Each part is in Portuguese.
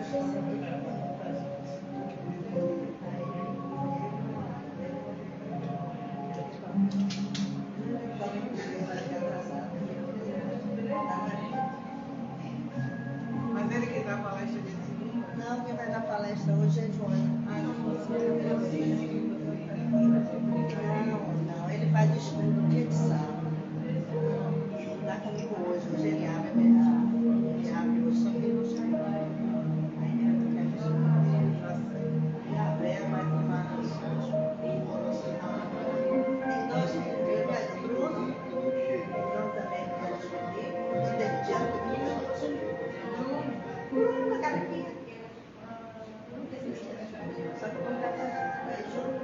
Mas ele que dá palestra de segunda? Não, quem vai dar palestra hoje é Joana. Não, ele faz estudo dia de sábado. Não dá comigo hoje ele abre mesmo. Ele abre hoje, só que ele não chegou. Aí ele quer estudar. E a Vera vai tomar no Sancho. Tem dois filhos, mas o Bruno também que eu escolhi. E teve diante de mim, Bruno, a carequinha. Só que eu vou ficar fazendo. Aí junto,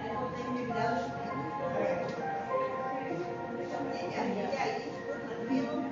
eu tenho que me virar os filhos. E aí, tudo tranquilo.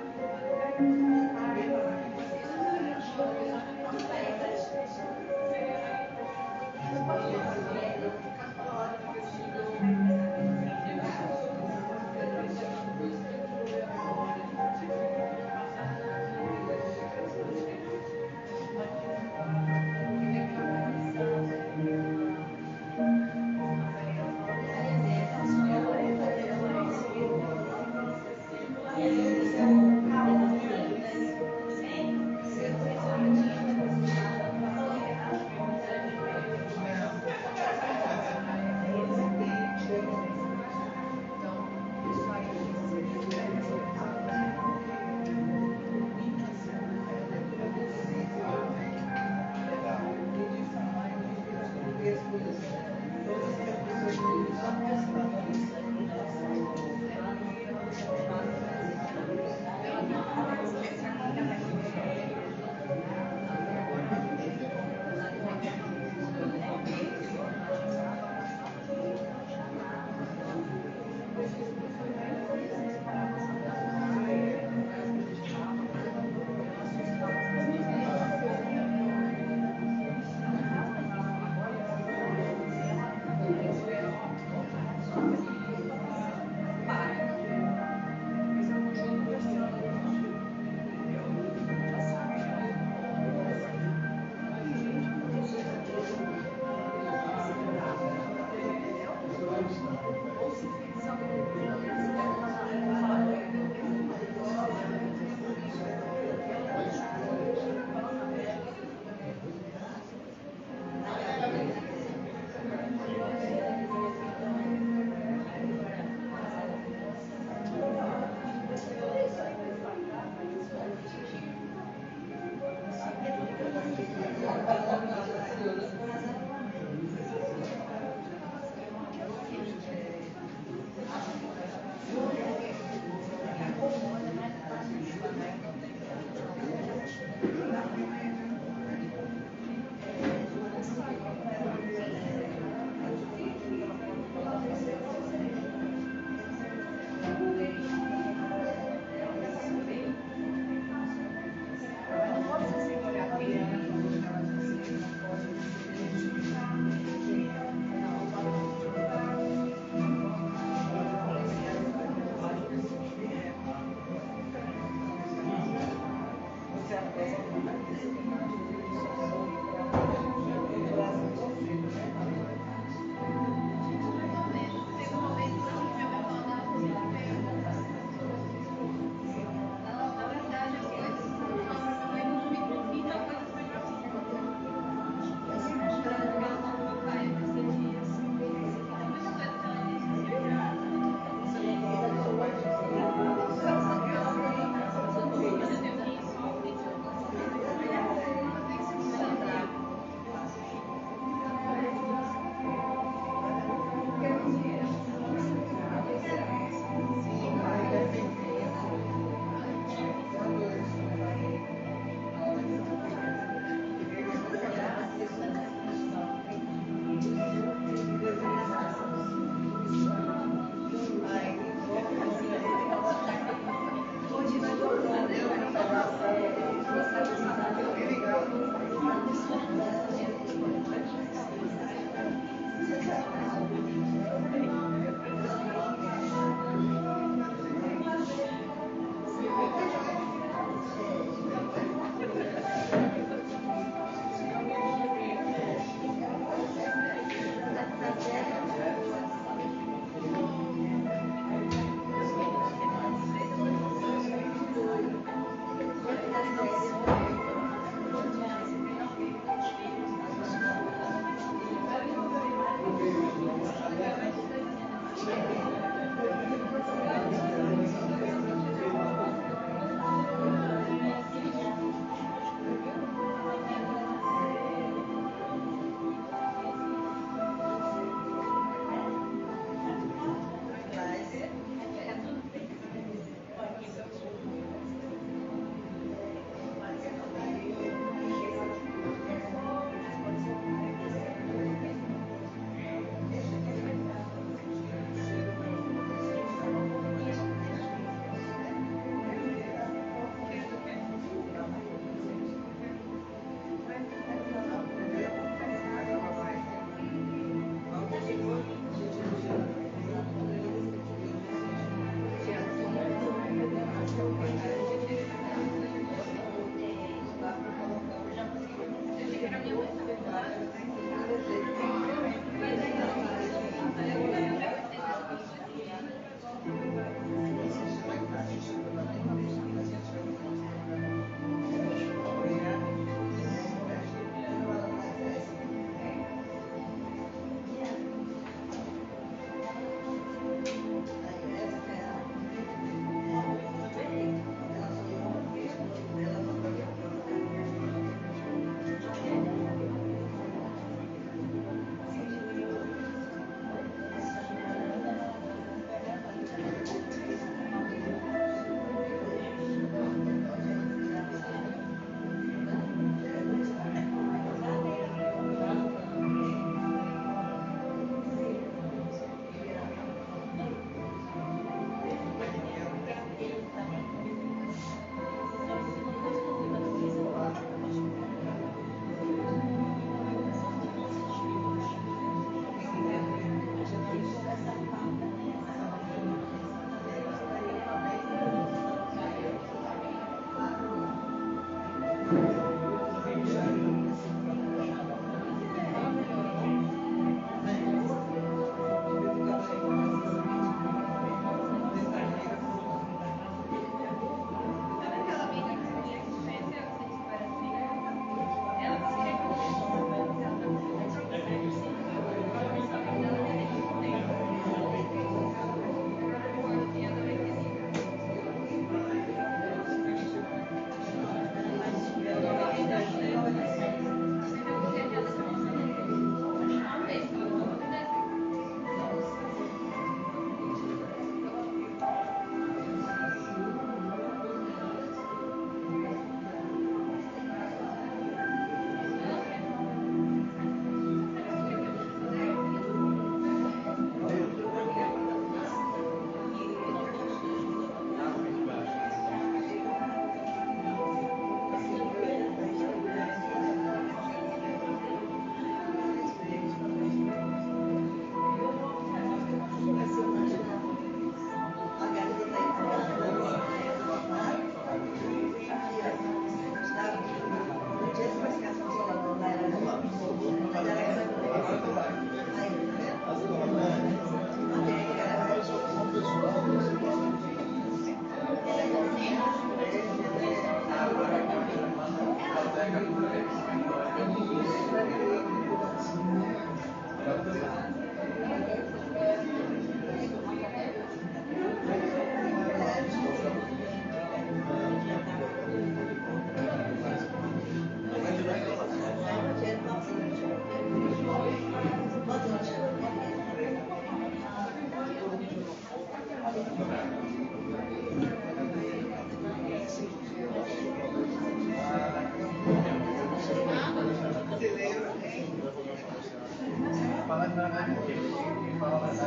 Uma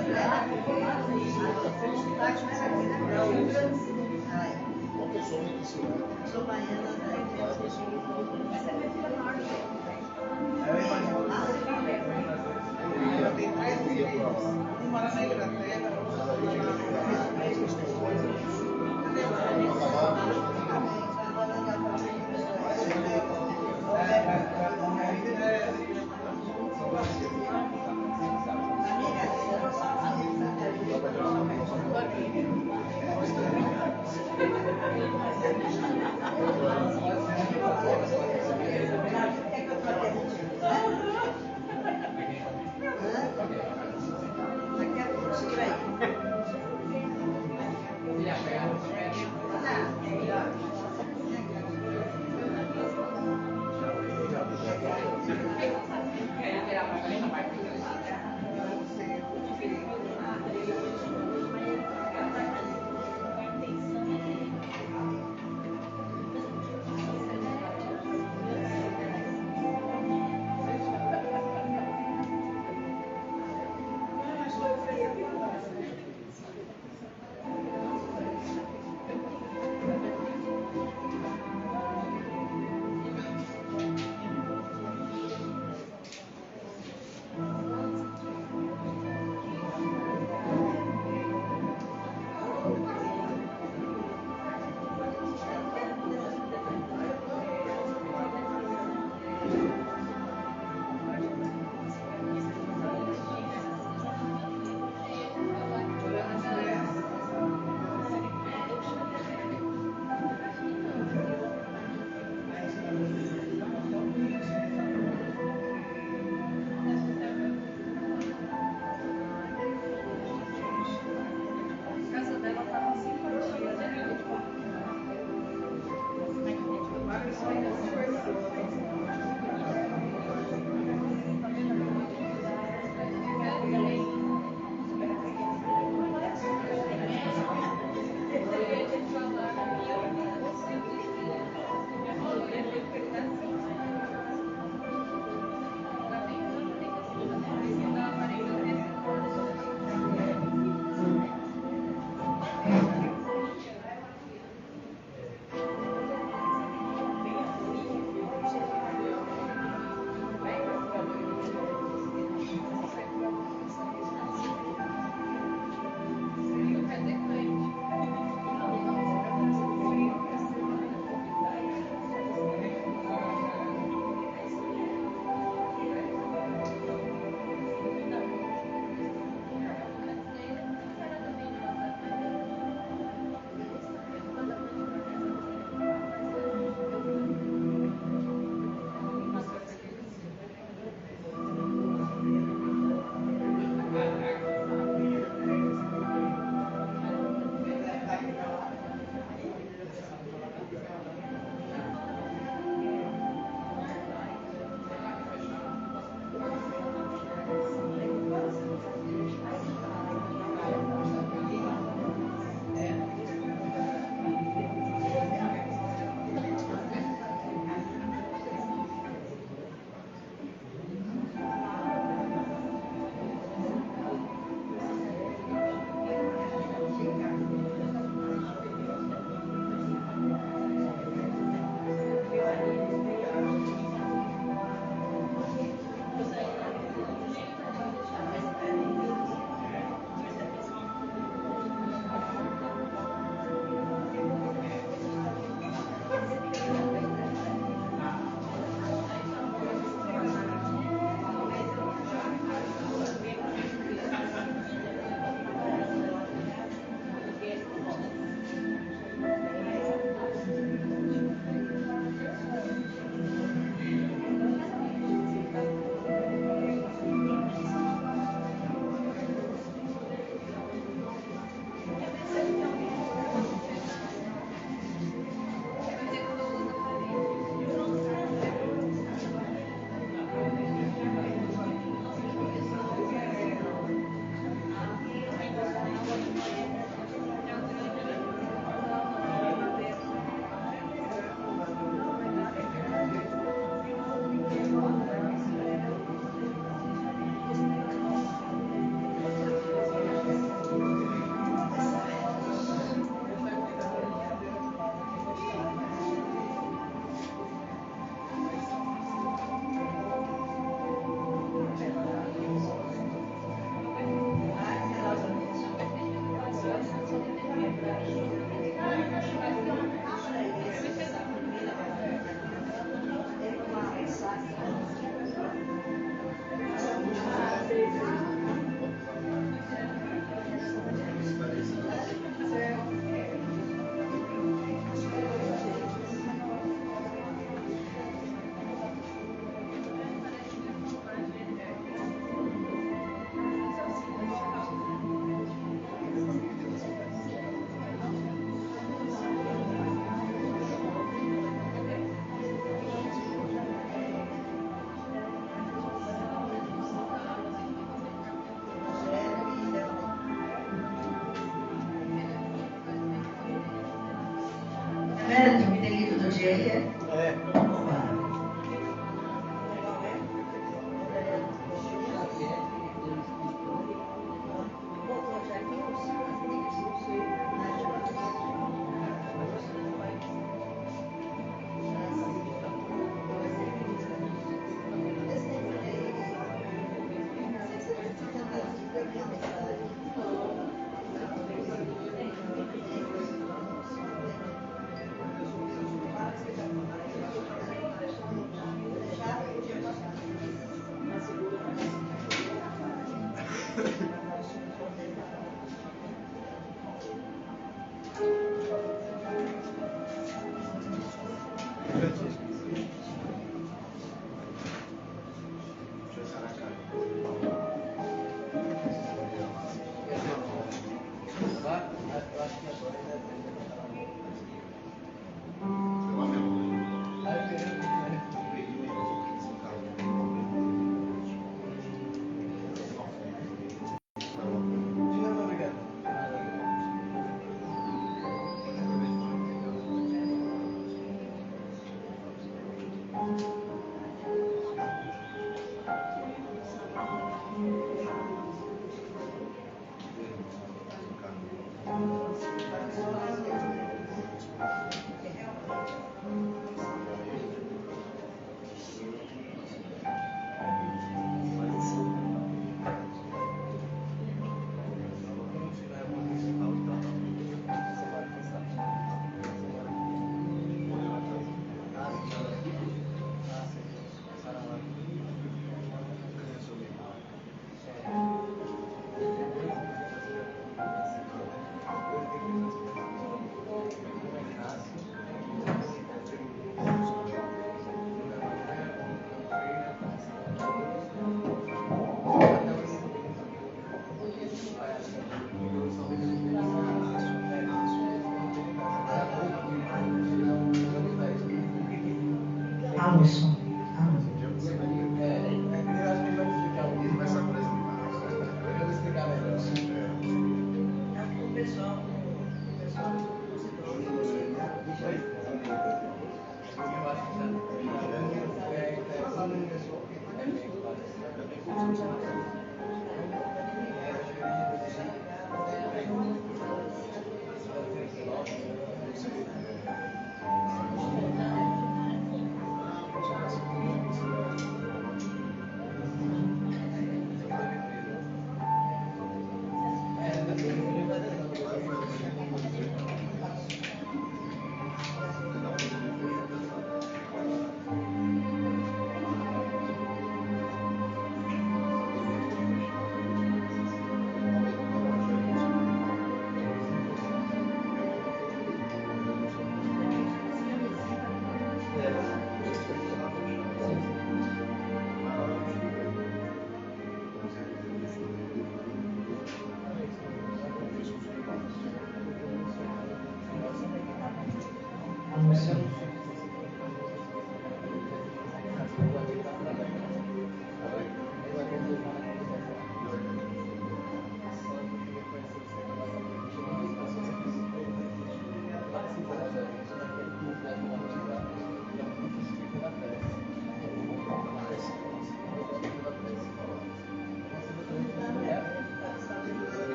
pessoa muito ensinada. Sou baiana da Eu imagino. Ela tem 3 filhos. Um mora na Inglaterra, outro mora ideia. É. Alisson.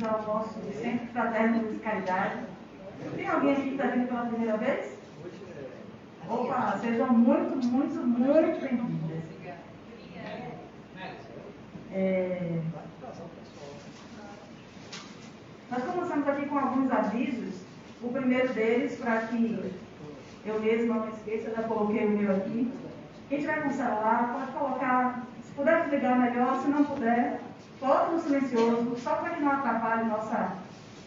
ao nosso Centro Fraterno de Caridade. Tem alguém aqui que está vindo pela primeira vez? Opa, sejam muito bem-vindas. Nós começamos aqui com alguns avisos. O primeiro deles, para que eu mesma não esqueça, já coloquei o meu aqui. Quem tiver com celular, pode colocar, se puder desligar melhor, se não puder, coloque no silencioso, só para que não atrapalhe nossa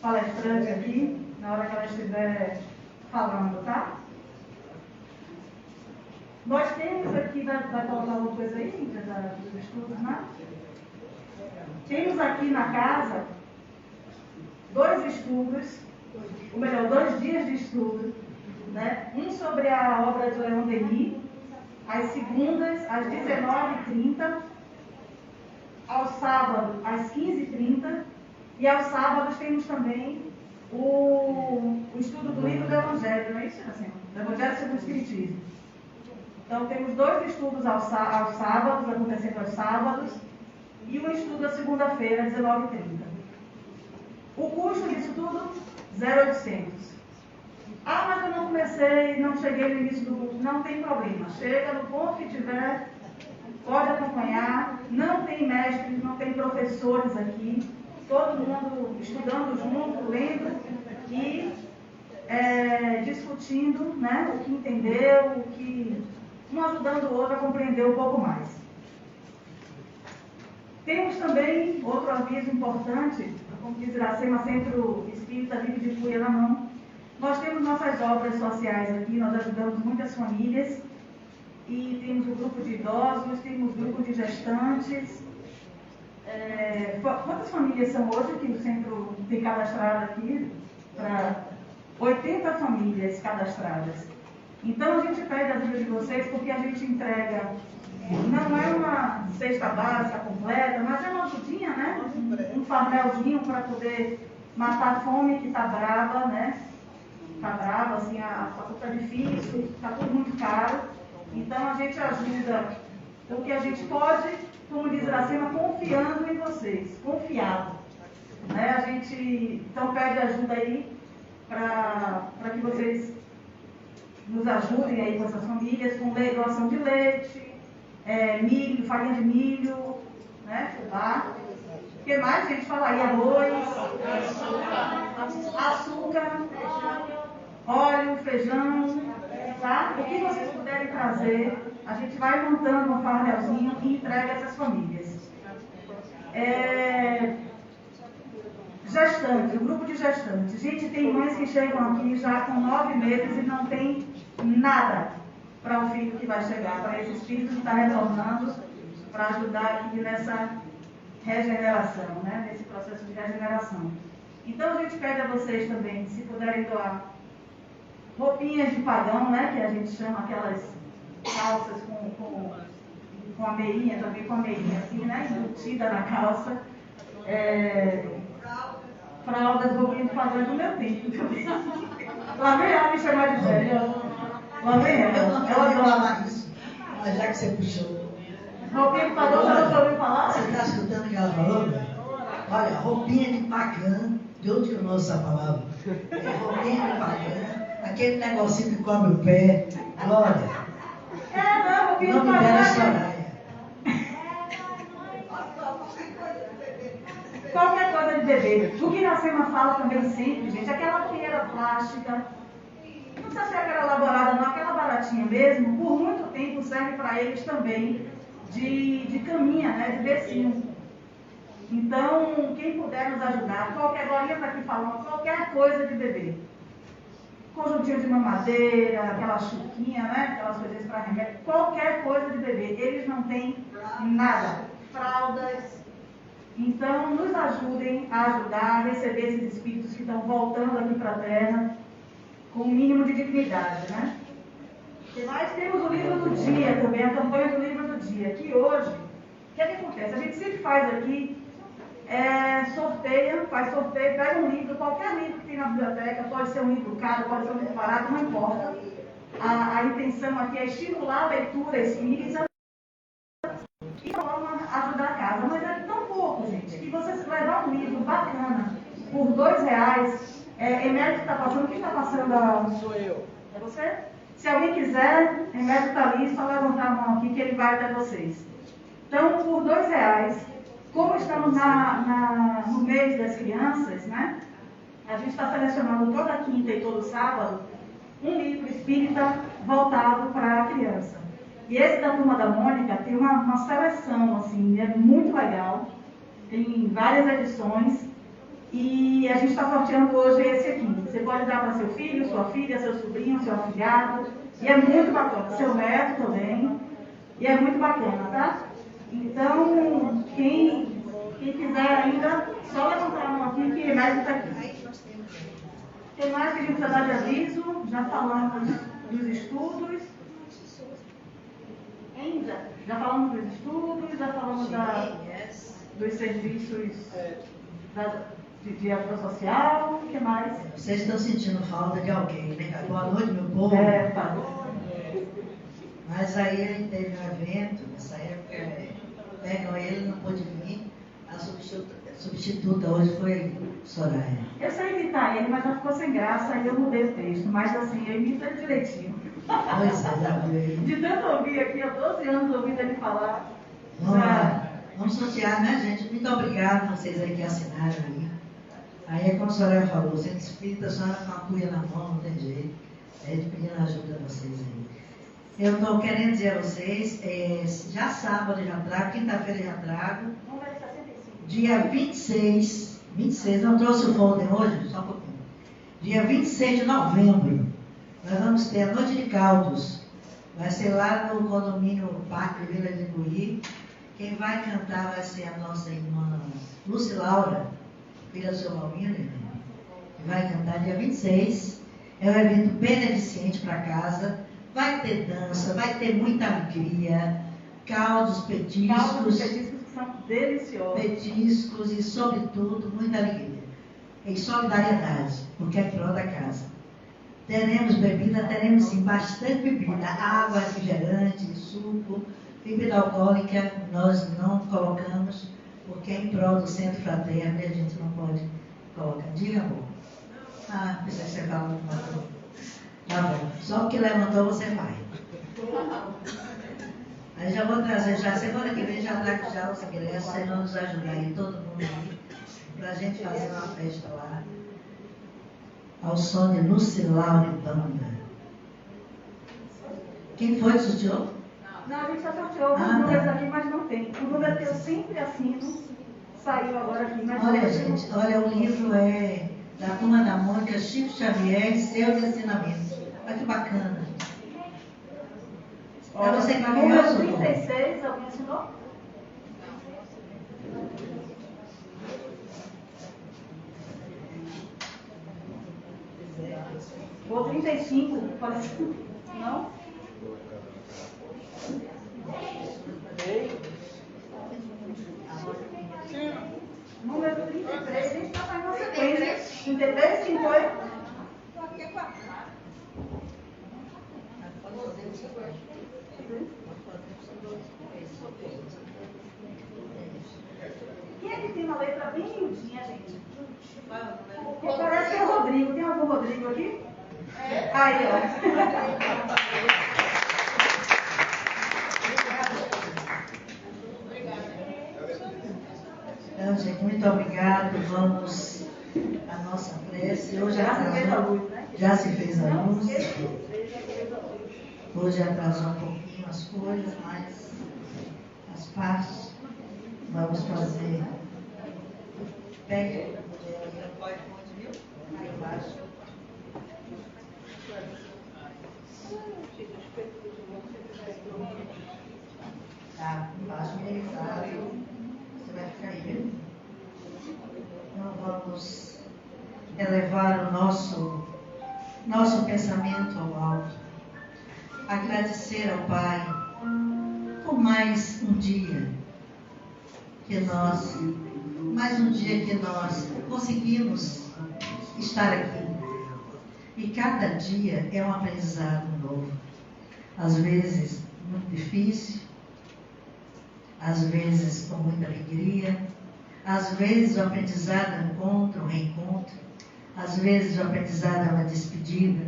palestrante aqui, na hora que ela estiver falando, tá? Nós temos aqui, vai colocar alguma coisa aí, dos estudos, né? Temos aqui na casa 2 estudos, ou melhor, 2 dias de estudo, né? Um sobre a obra de Leon Denis, às segundas, às 19h30, aos sábados, às 15h30, e aos sábados temos também o estudo do livro do Evangelho, não é isso, assim? Do Evangelho segundo o Espiritismo. Então, temos 2 estudos aos sábados, acontecendo aos sábados, e um estudo à segunda-feira, às 19h30. O custo disso tudo, 0,800. Ah, mas eu não comecei, não cheguei no início do curso. Não tem problema. Chega no ponto que tiver, pode acompanhar. Não tem mestres, não tem professores aqui. Todo mundo estudando junto, lendo e discutindo, né, o que entendeu, um ajudando o outro a compreender um pouco mais. Temos também outro aviso importante, como diz Iracema, Centro Espírita Livre de Cuia na Mão. Nós temos nossas obras sociais aqui, nós ajudamos muitas famílias, e temos o grupo de idosos, temos o grupo de gestantes. Quantas famílias são hoje que o centro tem cadastrado aqui? Para 80 famílias cadastradas. Então a gente pede a ajuda de vocês porque a gente entrega, não é uma cesta básica completa, mas é uma ajudinha, né? Um farmelzinho para poder matar a fome que está brava, né? Está brava, assim, a está difícil, está tudo muito caro. Então a gente ajuda o que a gente pode, como diz Iracema, confiando em vocês, confiado. Né? A gente então pede ajuda aí para que vocês nos ajudem aí com essas famílias, com doação de leite, milho, farinha de milho, né? Fubá. O que mais, gente? Fala aí, arroz, açúcar, óleo, feijão, tá? O que vocês puderem trazer, a gente vai montando um fardelzinho e entrega essas famílias. Gestantes, o grupo de gestantes. Gente, tem mães que chegam aqui já com 9 meses e não tem nada para o filho que vai chegar, para esse espírito que está retornando, para ajudar aqui nessa regeneração, né? Nesse processo de regeneração. Então a gente pede a vocês também, se puderem doar roupinhas de pagão, né? Que a gente chama aquelas calças com a meinha, também com a meinha assim, né? Embutida na calça. Fraldas, roupinhas de padrão do meu tempo. Lá vem ela me chamar de velha. Lá vem ela. Ela falar isso, mas já que você puxou. Roupinha de padrão, você não ouviu falar? Você está escutando o que ela falou, velho? Olha, roupinha de pagã, de onde que eu não ouço essa palavra? Roupinha de pagã, aquele negocinho que cobre o pé. Glória. Não, roupinha Não de me dera padrão. Soraya. Qualquer coisa de bebê. O que Iracema fala também sempre, gente, aquela roupinha plástica, não precisa ser aquela elaborada, não, aquela baratinha mesmo, por muito tempo serve para eles também de caminha, né, de bercinho. Então, quem puder nos ajudar, agora está aqui falando, qualquer coisa de bebê. Conjuntinho de mamadeira, aquela chuquinha, né, aquelas coisas para remédio, qualquer coisa de bebê. Eles não têm nada. Fraldas. Então, nos ajudem a ajudar a receber esses espíritos que estão voltando aqui para a Terra com o mínimo de dignidade, né? E nós temos o livro do dia também, a campanha do livro do dia, que hoje, o que acontece? A gente sempre faz aqui, faz sorteio, pega um livro, qualquer livro que tem na biblioteca, pode ser um livro caro, pode ser um livro barato, não importa. A intenção aqui é estimular a leitura espírita e ajudar a casa, mas é tão pouco, gente, que você levar um livro bacana, R$ 2, Emédio está passando, quem está passando? Sou eu. É você? Se alguém quiser, Emédio está ali, só levantar a mão aqui que ele vai até vocês. Então, por R$ 2, como estamos no mês das crianças, né? A gente está selecionando toda quinta e todo sábado um livro espírita voltado para a criança. E esse da Turma da Mônica tem uma seleção, assim, é muito legal. Tem várias edições. E a gente está sorteando hoje esse aqui. Você pode dar para seu filho, sua filha, seu sobrinho, seu afilhado. E é muito bacana. Seu neto também. E é muito bacana, tá? Então, quem quiser ainda, só levantar a mão aqui que Emédio está aqui. Tem mais que a gente precisa dar de aviso? Já falamos dos estudos. Ainda? Já falamos dos estudos, já falamos dos serviços de ajuda social. O que mais? Vocês estão sentindo falta de alguém, né? Boa noite, meu povo. Mas aí ele teve um evento, nessa época, pegam ele, não pôde vir. A substituta hoje foi Soraya. Eu sei imitar ele, mas já ficou sem graça, aí eu mudei o texto. Mas assim, eu imito ele direitinho. Pois é, já viu. De tanto ouvir aqui, há 12 anos ouvindo ele falar. Vamos lá. Vamos sortear, né, gente? Muito obrigada a vocês aí que assinaram aí. Aí é como a Soraya falou, sendo espírita, a senhora com a cuia na mão, não tem jeito. É de pedindo ajuda a vocês aí. Eu estou querendo dizer a vocês, já sábado eu já trago, quinta-feira eu já trago. Dia 26, não trouxe o folder hoje? Só um pouquinho. Dia 26 de novembro, nós vamos ter a Noite de Caldos. Vai ser lá no condomínio Parque Vila de Buí. Quem vai cantar vai ser a nossa irmã Lúcia Laura, filha do seu Malvino, que vai cantar dia 26. É um evento beneficente para casa. Vai ter dança, vai ter muita alegria, caldos, petiscos que são deliciosos. Petiscos e, sobretudo, muita alegria. E solidariedade, porque é em prol da casa. Teremos bebida, teremos sim bastante bebida, água, refrigerante, suco, bebida alcoólica, nós não colocamos, porque é em prol do centro fraterno e a gente não pode colocar. Diga, amor. Precisa ser calmo, não. Tá bom. Só porque levantou, você vai. Aí já vou trazer, semana que vem já trago já os ingressos, vocês vão nos ajudar aí, todo mundo aí, pra gente fazer uma festa lá, ao som de Lúcia Laura e Banda. Quem foi que sorteou? Não, a gente já sorteou os números aqui, mas não tem. O número que eu sempre assino saiu agora aqui, mas olha, gente, olha, o livro é da Turma da Mônica, Chico Xavier e seus ensinamentos. Olha que bacana. É você que vai ganhar número o 36, alguém assinou? Ou 35, parece. Não? Número 33, a gente está fazendo sequência. 33, 58. Quem é que tem uma letra bem miudinha, gente? Parece que é o Rodrigo. Tem algum Rodrigo aqui? Aí, ó. Então, gente, muito obrigado. Vamos à nossa prece. Hoje já se fez a luz. Hoje atrasou um pouquinho as coisas, mas as partes vamos fazer. Pegue viu? Aí embaixo. Tá, embaixo meio você vai ficar aí, viu? Então vamos elevar o nosso pensamento ao alto. Agradecer ao Pai por mais um dia que nós conseguimos estar aqui. E cada dia é um aprendizado novo. Às vezes muito difícil, às vezes com muita alegria, às vezes o aprendizado é um encontro, um reencontro. Às vezes o aprendizado é uma despedida,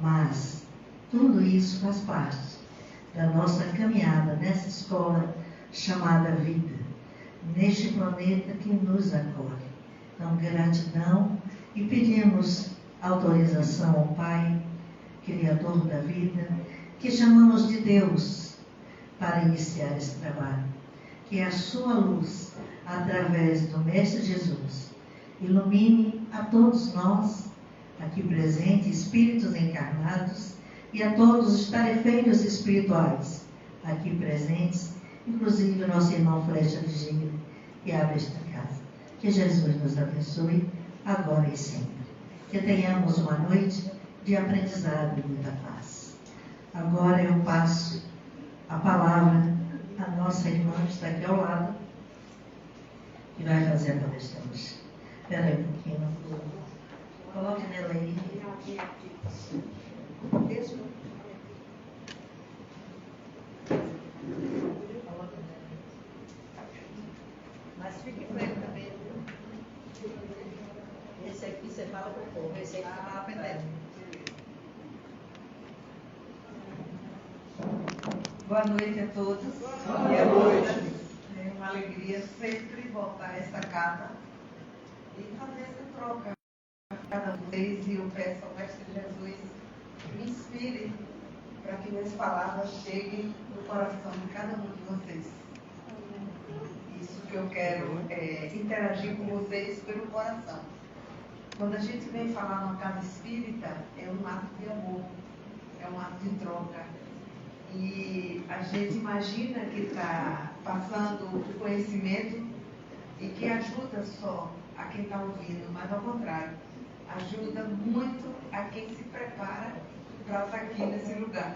mas tudo isso faz parte da nossa caminhada nessa escola chamada vida, neste planeta que nos acolhe. Então, gratidão e pedimos autorização ao Pai, Criador da vida, que chamamos de Deus para iniciar esse trabalho. Que a sua luz, através do Mestre Jesus, ilumine a todos nós, aqui presentes, espíritos encarnados, e a todos os tarefeiros espirituais aqui presentes, inclusive o nosso irmão Flecha Vigília, que abre esta casa. Que Jesus nos abençoe, agora e sempre. Que tenhamos uma noite de aprendizado e muita paz. Agora eu passo a palavra à nossa irmã que está aqui ao lado, que vai fazer a palestra hoje. Espera aí um pouquinho. Coloque nela aí. Mas fique com ele também. Esse aqui você fala com o povo, esse aqui você fala pendendo. Boa noite a todos. Boa noite. É uma alegria sempre voltar a essa casa e fazer essa troca com cada vez. E eu peço ao Mestre Jesus que me inspire para que minhas palavras cheguem no coração de cada um de vocês. Isso que eu quero interagir com vocês pelo coração. Quando a gente vem falar numa casa espírita, é um ato de amor, é um ato de troca. E a gente imagina que está passando o conhecimento e que ajuda só a quem está ouvindo, mas ao contrário, ajuda muito a quem se prepara para estar aqui nesse lugar,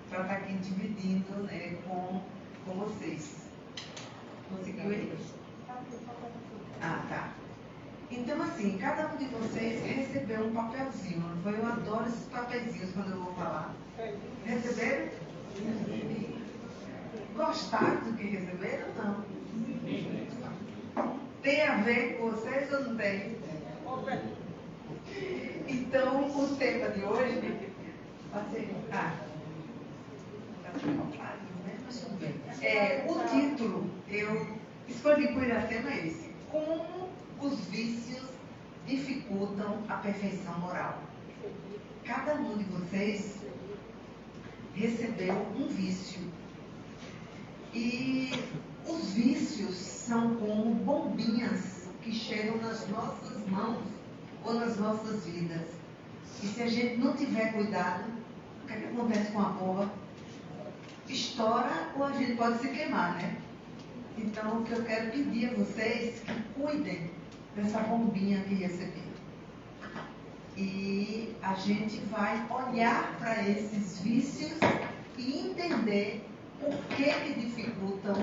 para estar aqui dividindo, né, com vocês. Conseguiu aí? Ah, tá. Então, assim, cada um de vocês recebeu um papelzinho, não foi? Eu adoro esses papelzinhos quando eu vou falar. Receberam? Gostaram do que receberam ou não? Tem a ver com vocês ou não tem? Então, o tema de hoje vai ser... o título, eu escolhi por Iracema esse. Como os vícios dificultam a perfeição moral. Cada um de vocês recebeu um vício. E os vícios são como bombinhas que chegam nas nossas mãos ou nas nossas vidas. E se a gente não tiver cuidado, o que acontece com a bomba? Estoura ou a gente pode se queimar, né? Então, o que eu quero pedir a vocês que cuidem dessa bombinha que receberam. E a gente vai olhar para esses vícios e entender por que dificultam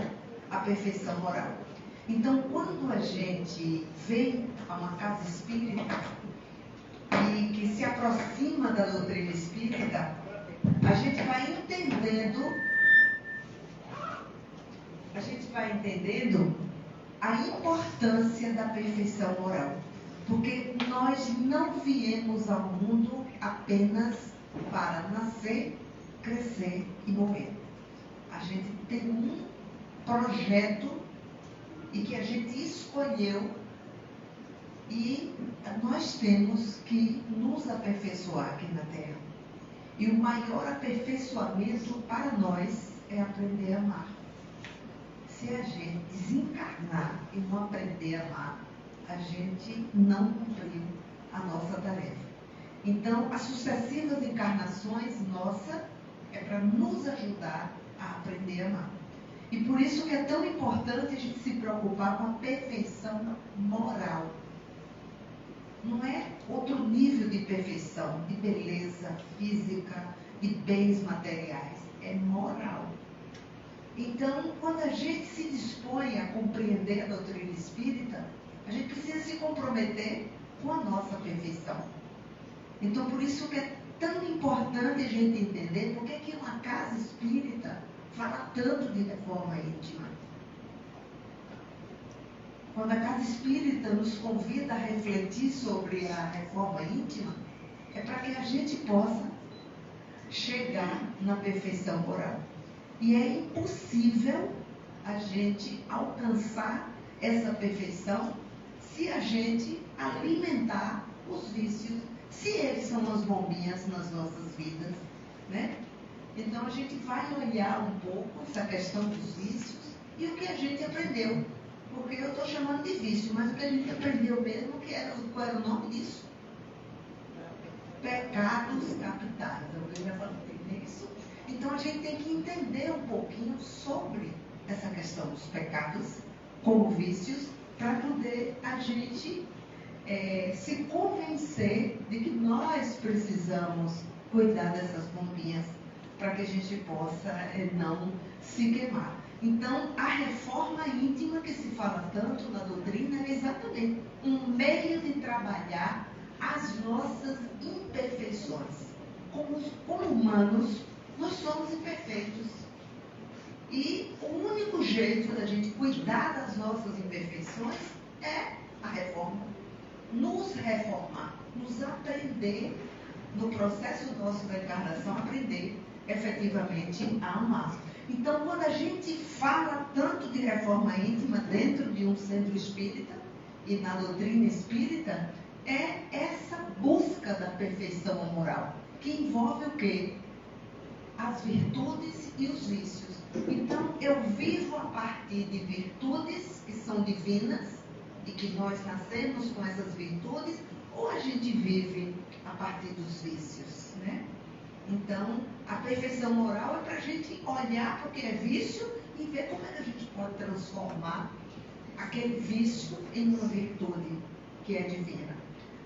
a perfeição moral. Então, quando a gente vem a uma casa espírita e que se aproxima da doutrina espírita, a gente vai entendendo a importância da perfeição moral. Porque nós não viemos ao mundo apenas para nascer, crescer e morrer. A gente tem um projeto e que a gente escolheu e nós temos que nos aperfeiçoar aqui na Terra. E o maior aperfeiçoamento para nós é aprender a amar. Se a gente desencarnar e não aprender a amar, a gente não cumpriu a nossa tarefa. Então, as sucessivas encarnações nossas é para nos ajudar a aprender a amar. E por isso que é tão importante a gente se preocupar com a perfeição moral. Não é outro nível de perfeição, de beleza física, de bens materiais. É moral. Então, quando a gente se dispõe a compreender a doutrina espírita, a gente precisa se comprometer com a nossa perfeição. Então, por isso que é tão importante a gente entender por que uma casa espírita fala tanto de reforma íntima. quando a Casa Espírita nos convida a refletir sobre a reforma íntima, é para que a gente possa chegar na perfeição moral. E é impossível a gente alcançar essa perfeição se a gente alimentar os vícios, se eles são umas bombinhas nas nossas vidas, né? Então a gente vai olhar um pouco essa questão dos vícios e o que a gente aprendeu. Porque eu estou chamando de vício, mas o que a gente aprendeu mesmo, qual era o nome disso? Pecados capitais. Eu já falei nisso. Então a gente tem que entender um pouquinho sobre essa questão dos pecados como vícios, para poder a gente se convencer de que nós precisamos cuidar dessas bombinhas para que a gente possa não se queimar. Então, a reforma íntima que se fala tanto na doutrina é exatamente um meio de trabalhar as nossas imperfeições. Como humanos, nós somos imperfeitos. E o único jeito da gente cuidar das nossas imperfeições é a reforma. Nos reformar, nos aprender, no processo nosso da encarnação, aprender efetivamente a amar. Então, quando a gente fala tanto de reforma íntima dentro de um centro espírita e na doutrina espírita, é essa busca da perfeição moral, que envolve o quê? As virtudes e os vícios. Então, eu vivo a partir de virtudes que são divinas e que nós nascemos com essas virtudes, ou a gente vive a partir dos vícios, né? Então, a perfeição moral é para a gente olhar para o que é vício e ver como é que a gente pode transformar aquele vício em uma virtude que é divina.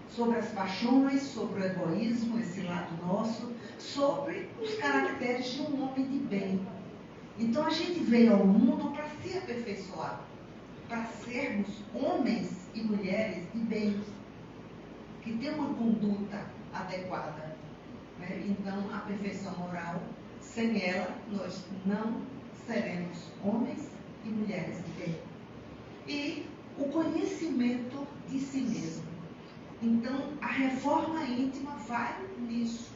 Sobre as paixões, sobre o egoísmo, esse lado nosso, sobre os caracteres de um homem de bem. Então, a gente veio ao mundo para se aperfeiçoar, para sermos homens e mulheres de bem, que têm uma conduta adequada. Então, a perfeição moral, sem ela, nós não seremos homens e mulheres de bem. E o conhecimento de si mesmo. Então, a reforma íntima vai nisso.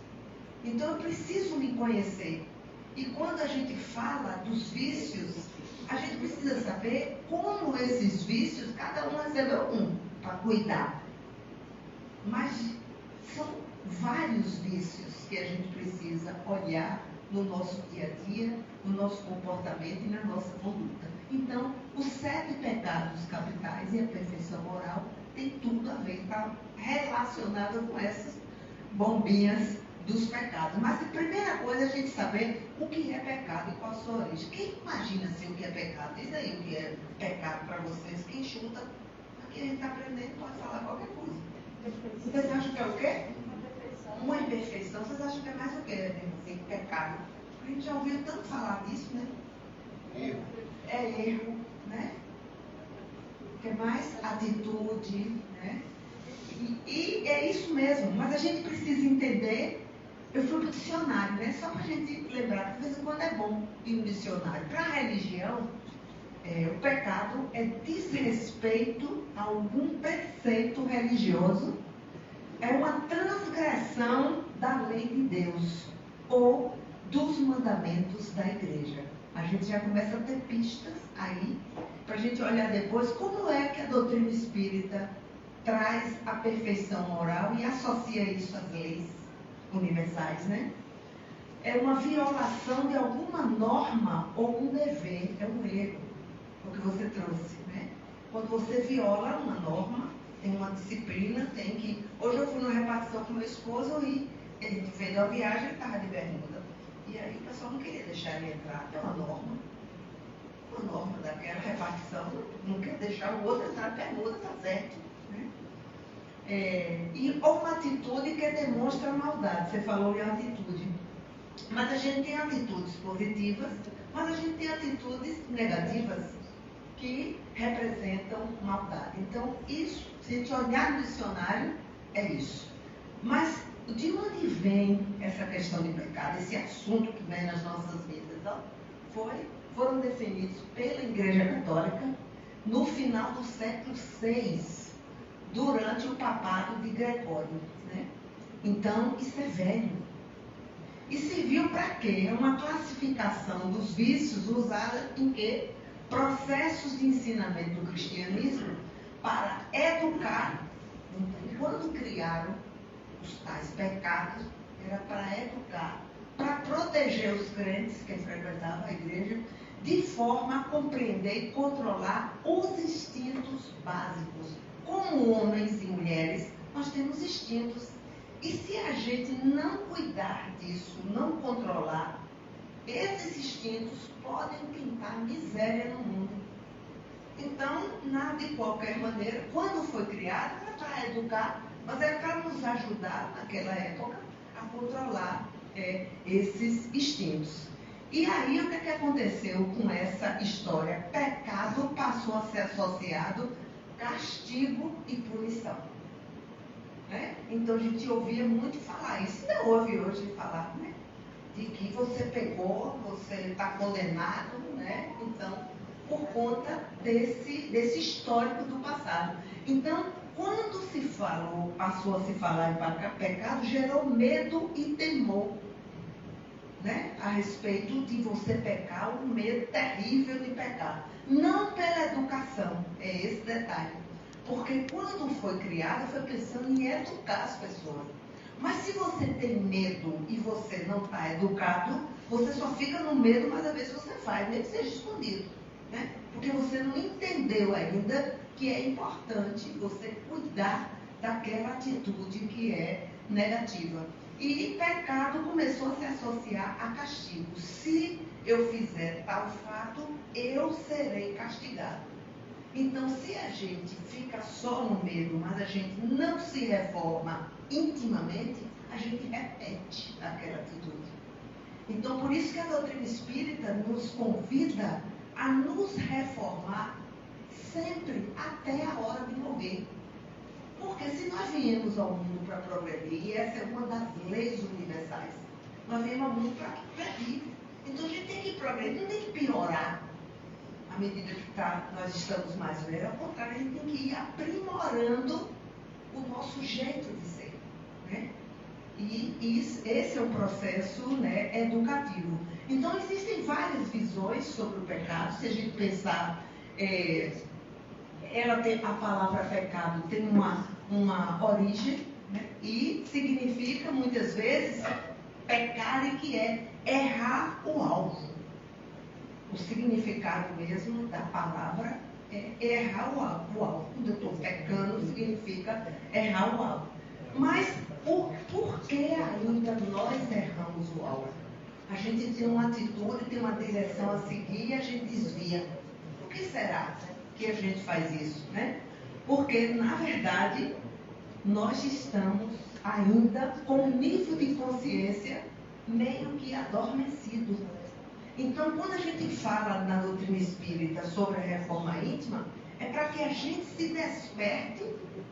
Então, eu preciso me conhecer. E quando a gente fala dos vícios, a gente precisa saber como esses vícios, cada um recebeu um, para cuidar. Mas são vários vícios que a gente precisa olhar no nosso dia a dia, no nosso comportamento e na nossa conduta. Então, os 7 pecados capitais e a perfeição moral tem tudo a ver, está relacionado com essas bombinhas dos pecados. Mas a primeira coisa é a gente saber o que é pecado e qual a sua origem. Quem imagina assim o que é pecado? Diz aí o que é pecado para vocês. Quem chuta, aqui a gente está aprendendo, pode falar qualquer coisa. Vocês acham que é o quê? Uma imperfeição. Vocês acham que é mais o quê? Assim, pecado. A gente já ouviu tanto falar disso, né? Erro. É erro, né? O que mais? Atitude, né? E é isso mesmo. Mas a gente precisa entender. Eu fui para o dicionário, né? Só para a gente lembrar, de vez em quando é bom ir no dicionário. Para a religião, o pecado é desrespeito a algum preceito religioso, é uma transgressão da lei de Deus ou dos mandamentos da igreja. A gente já começa a ter pistas aí, para a gente olhar depois como é que a doutrina espírita traz a perfeição moral e associa isso às leis universais, né? É uma violação de alguma norma ou um dever, é um erro, o que você trouxe, né? Quando você viola uma norma, tem uma disciplina, tem que... Hoje eu fui numa repartição com meu esposo e ele fez a viagem, ele estava de bermuda. E aí o pessoal não queria deixar ele entrar, tem uma norma daquela repartição, não quer deixar o outro entrar de bermuda, tá certo, né? Ou uma atitude que demonstra maldade, você falou em atitude. Mas a gente tem atitudes positivas, mas a gente tem atitudes negativas que representam maldade. Então, isso, se a gente olhar no dicionário, é isso. Mas de onde vem essa questão de pecado, esse assunto que vem nas nossas vidas? Então, foram definidos pela Igreja Católica no final do século VI, durante o papado de Gregório, né? Então, isso é velho. E serviu para quê? É uma classificação dos vícios usada em quê? Processos de ensinamento do cristianismo para educar. Então, quando criaram os tais pecados, era para educar, para proteger os crentes que frequentavam a igreja, de forma a compreender e controlar os instintos básicos. Como homens e mulheres, nós temos instintos. E se a gente não cuidar disso, não controlar, esses instintos podem pintar miséria no mundo. Então, de qualquer maneira, quando foi criado, era para educar, mas era para nos ajudar, naquela época, a controlar esses instintos. E aí, o que aconteceu com essa história? Pecado passou a ser associado castigo e punição. Né? Então, a gente ouvia muito falar isso, ainda ouve hoje falar, né? De que você pecou, você está condenado, né? Então, por conta desse histórico do passado. Então, quando passou a se falar em pecado, gerou medo e temor, né? A respeito de você pecar, um medo terrível de pecar. Não pela educação, é esse detalhe. Porque quando foi criada, foi pensando em educar as pessoas. Mas se você tem medo e você não está educado, você só fica no medo, mas às vezes você faz, nem que seja escondido. Né? Porque você não entendeu ainda que é importante você cuidar daquela atitude que é negativa. E pecado começou a se associar a castigo. Se eu fizer tal fato, eu serei castigado. Então, se a gente fica só no medo, mas a gente não se reforma intimamente, a gente repete aquela atitude. Então, por isso que a doutrina espírita nos convida a nos reformar sempre até a hora de morrer. Porque se nós viemos ao mundo para progredir, e essa é uma das leis universais, nós viemos ao mundo para progredir. Então, a gente tem que progredir, não tem que piorar. À medida que nós estamos mais velhos, ao contrário, a gente tem que ir aprimorando o nosso jeito de ser. Né? E esse é um processo, né, educativo. Então, existem várias visões sobre o pecado. Se a gente pensar, a palavra pecado tem uma origem, né, e significa, muitas vezes, pecar, e que é errar o alvo. O significado mesmo da palavra é errar o alvo. Quando eu estou pecando, significa errar o alvo. Mas por que ainda nós erramos o alvo? A gente tem uma atitude, tem uma direção a seguir e a gente desvia. Por que será que a gente faz isso? Né? Porque, na verdade, nós estamos ainda com um nível de consciência meio que adormecido. Então, quando a gente fala na doutrina espírita sobre a reforma íntima, é para que a gente se desperte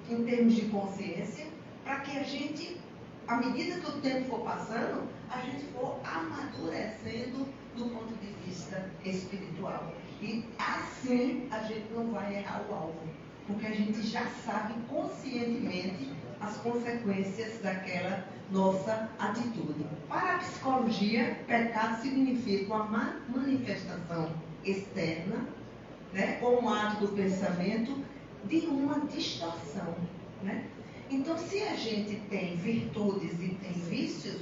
em termos de consciência, para que a gente, à medida que o tempo for passando, a gente for amadurecendo do ponto de vista espiritual. E assim a gente não vai errar o alvo, porque a gente já sabe conscientemente as consequências daquela nossa atitude. Para a psicologia, pecado significa uma manifestação externa, né, ou um ato do pensamento de uma distorção. Né? Então, se a gente tem virtudes e tem vícios,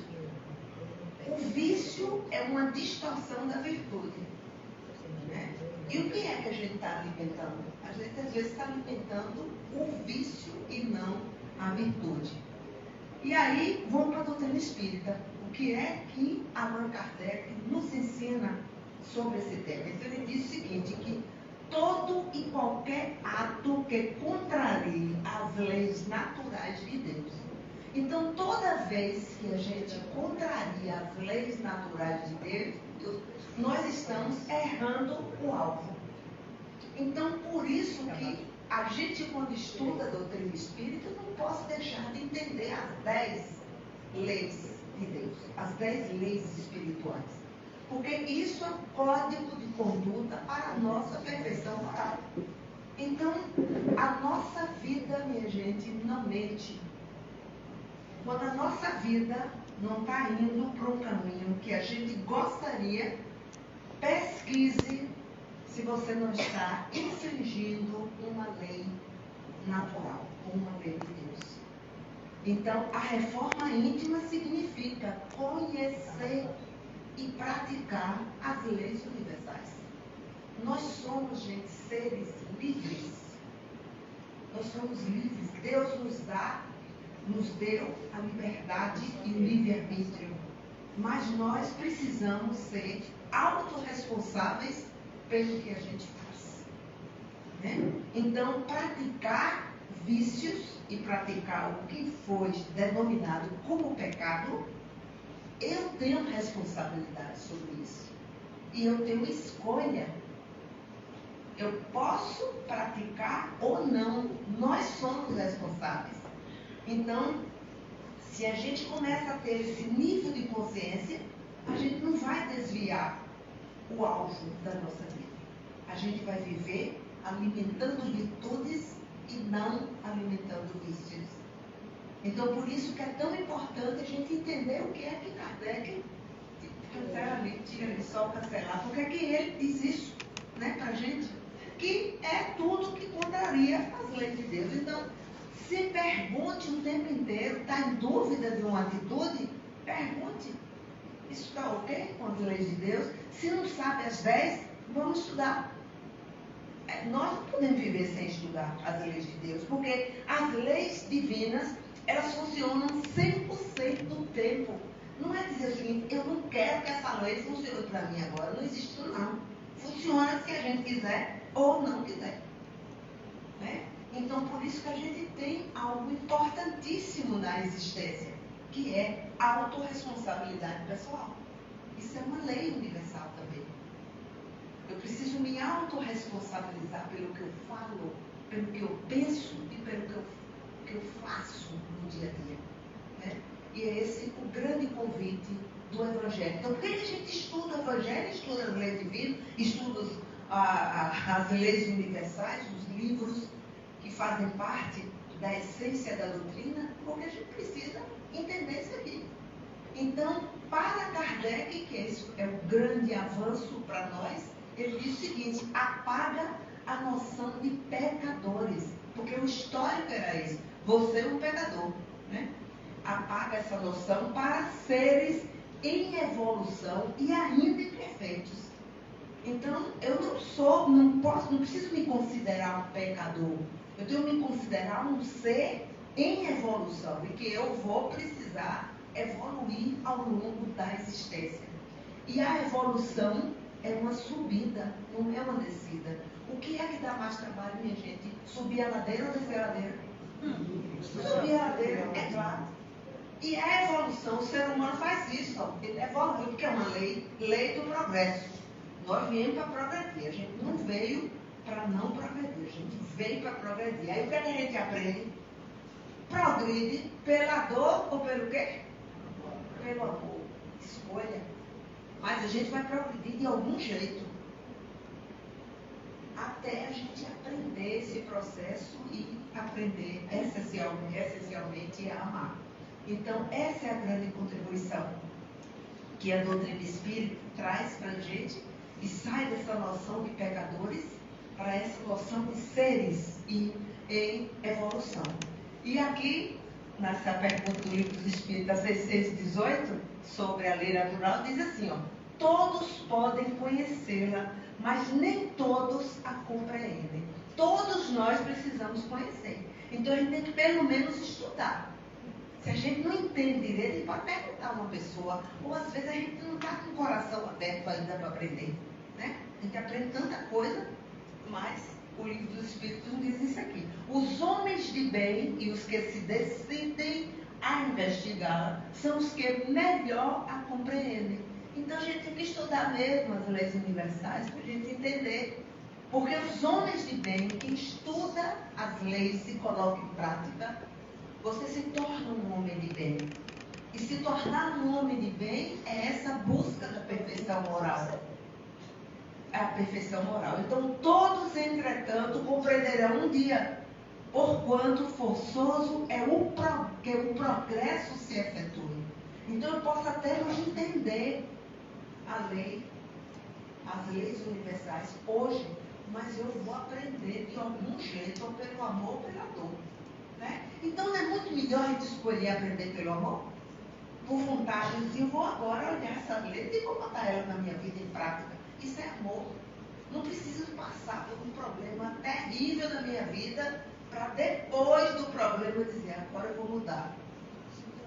o vício é uma distorção da virtude. Né? E o que é que a gente está alimentando? A gente, às vezes, está alimentando o vício e não a virtude. E aí, vamos para a doutrina espírita. O que é que Allan Kardec nos ensina sobre esse tema? Então, ele diz o seguinte, que todo e qualquer ato que contrarie as leis naturais de Deus. Então, toda vez que a gente contraria as leis naturais de Deus, nós estamos errando o alvo. Então, por isso que a gente, quando estuda a doutrina espírita, não pode deixar de entender as 10 leis de Deus, as 10 leis espirituais. Porque isso é um código de conduta para a nossa perfeição moral. Então, a nossa vida, minha gente, não mente. Quando a nossa vida não está indo para um caminho que a gente gostaria, pesquise se você não está infringindo uma lei natural, uma lei de Deus. Então, a reforma íntima significa conhecer e praticar as leis universais. Nós somos, gente, seres livres. Nós somos livres. Deus nos deu a liberdade e o livre-arbítrio. Mas nós precisamos ser autorresponsáveis pelo que a gente faz. Né? Então, praticar vícios e praticar o que foi denominado como pecado, eu tenho responsabilidade sobre isso. E eu tenho escolha. Eu posso praticar ou não. Nós somos responsáveis. Então, se a gente começa a ter esse nível de consciência, a gente não vai desviar o alvo da nossa vida. A gente vai viver alimentando virtudes e não alimentando vícios. Então, por isso que é tão importante a gente entender o que é que Kardec cancela ali, tira ali só cancelar. Porque é que ele diz isso, né, pra gente? Que é tudo que contraria as leis de Deus. Então, se pergunte o tempo inteiro, está em dúvida de uma atitude, pergunte. Isso está ok com as leis de Deus? Se não sabe as 10, vamos estudar. Nós não podemos viver sem estudar as leis de Deus, porque as leis divinas, elas funcionam 100% do tempo. Não é dizer o seguinte, eu não quero que essa lei funcione para mim agora. Não existe isso, não. Funciona se a gente quiser ou não quiser. Né? Então, por isso que a gente tem algo importantíssimo na existência, que é a autorresponsabilidade pessoal. Isso é uma lei universal também. Eu preciso me autorresponsabilizar pelo que eu falo, pelo que eu penso e pelo que eu faço no dia a dia. Né? E é esse o grande convite do Evangelho. Então, por que a gente estuda o Evangelho, estuda as leis divinas, estuda as leis universais, os livros que fazem parte da essência da doutrina? Porque a gente precisa entender isso aqui. Então, para Kardec, que esse é o grande avanço para nós, ele diz o seguinte: apaga a noção de pecadores. Porque o histórico era isso. Você é um pecador. Né? Apaga essa noção para seres em evolução e ainda imperfeitos. Então, eu não preciso me considerar um pecador. Eu tenho que me considerar um ser em evolução e que eu vou precisar evoluir ao longo da existência. E a evolução é uma subida, não é uma descida. O que é que dá mais trabalho, minha gente? Subir a ladeira ou descer a ladeira? Subir a ladeira, é claro. E a evolução, o ser humano faz isso, ó. Ele evolui, porque é uma lei do progresso. Nós viemos para progredir, a gente não veio para não progredir, a gente veio para progredir. Aí o que é que a gente aprende? Progride pela dor ou pelo quê? Pelo amor. Escolha. Mas a gente vai progredir de algum jeito. Até a gente aprender esse processo e aprender essencialmente a amar. Então, essa é a grande contribuição que a doutrina espírita traz para a gente e sai dessa noção de pecadores para essa noção de seres em evolução. E aqui, nessa pergunta do Livro dos Espíritos 618, sobre a lei natural, diz assim, ó: todos podem conhecê-la, mas nem todos a compreendem. Todos nós precisamos conhecer. Então, a gente tem que pelo menos estudar. Se a gente não entende direito, a gente pode perguntar a uma pessoa, ou às vezes a gente não está com o coração aberto ainda para aprender. Né? A gente aprende tanta coisa, mas o Livro dos Espíritos diz isso aqui: os homens de bem e os que se decidem a investigá-la são os que melhor a compreendem. Então a gente tem que estudar mesmo as leis universais para a gente entender. Porque os homens de bem que estudam as leis e colocam em prática, você se torna um homem de bem. E se tornar um homem de bem é essa busca da perfeição moral. a perfeição moral. Então, todos, entretanto, compreenderão um dia, porquanto forçoso é que o progresso se efetue. Então, eu posso até não entender a lei, as leis universais hoje, mas eu vou aprender de algum jeito, ou pelo amor ou pela dor. Né? Então, não é muito melhor a gente escolher aprender pelo amor? Por vontade, eu vou agora olhar essa letra e vou botar ela na minha vida em prática. Isso é amor. Não preciso passar por um problema terrível na minha vida para depois do problema dizer, agora eu vou mudar.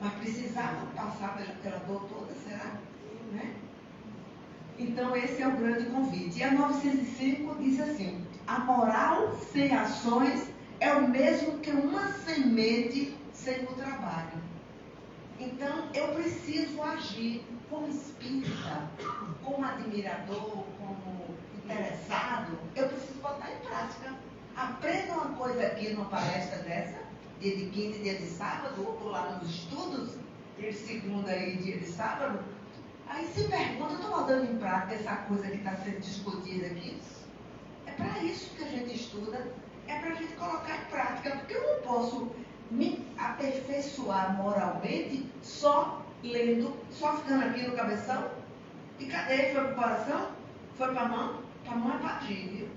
Mas precisava passar pela dor toda, será? Né? Então esse é o grande convite. E a 905 diz assim, a moral sem ações é o mesmo que uma semente sem o trabalho. Então, eu preciso agir como espírita, como admirador, como interessado. Eu preciso botar em prática. Aprenda uma coisa aqui numa palestra dessa, dia de quinta e dia de sábado, ou lá nos estudos, dia de segunda e dia de sábado. Aí se pergunta, eu estou botando em prática essa coisa que está sendo discutida aqui? É para isso que a gente estuda, é para a gente colocar em prática, porque eu não posso me aperfeiçoar moralmente só lendo, só ficando aqui no cabeção. E cadê? Foi para o coração? Foi para a mão? Para a mão é para agir, viu?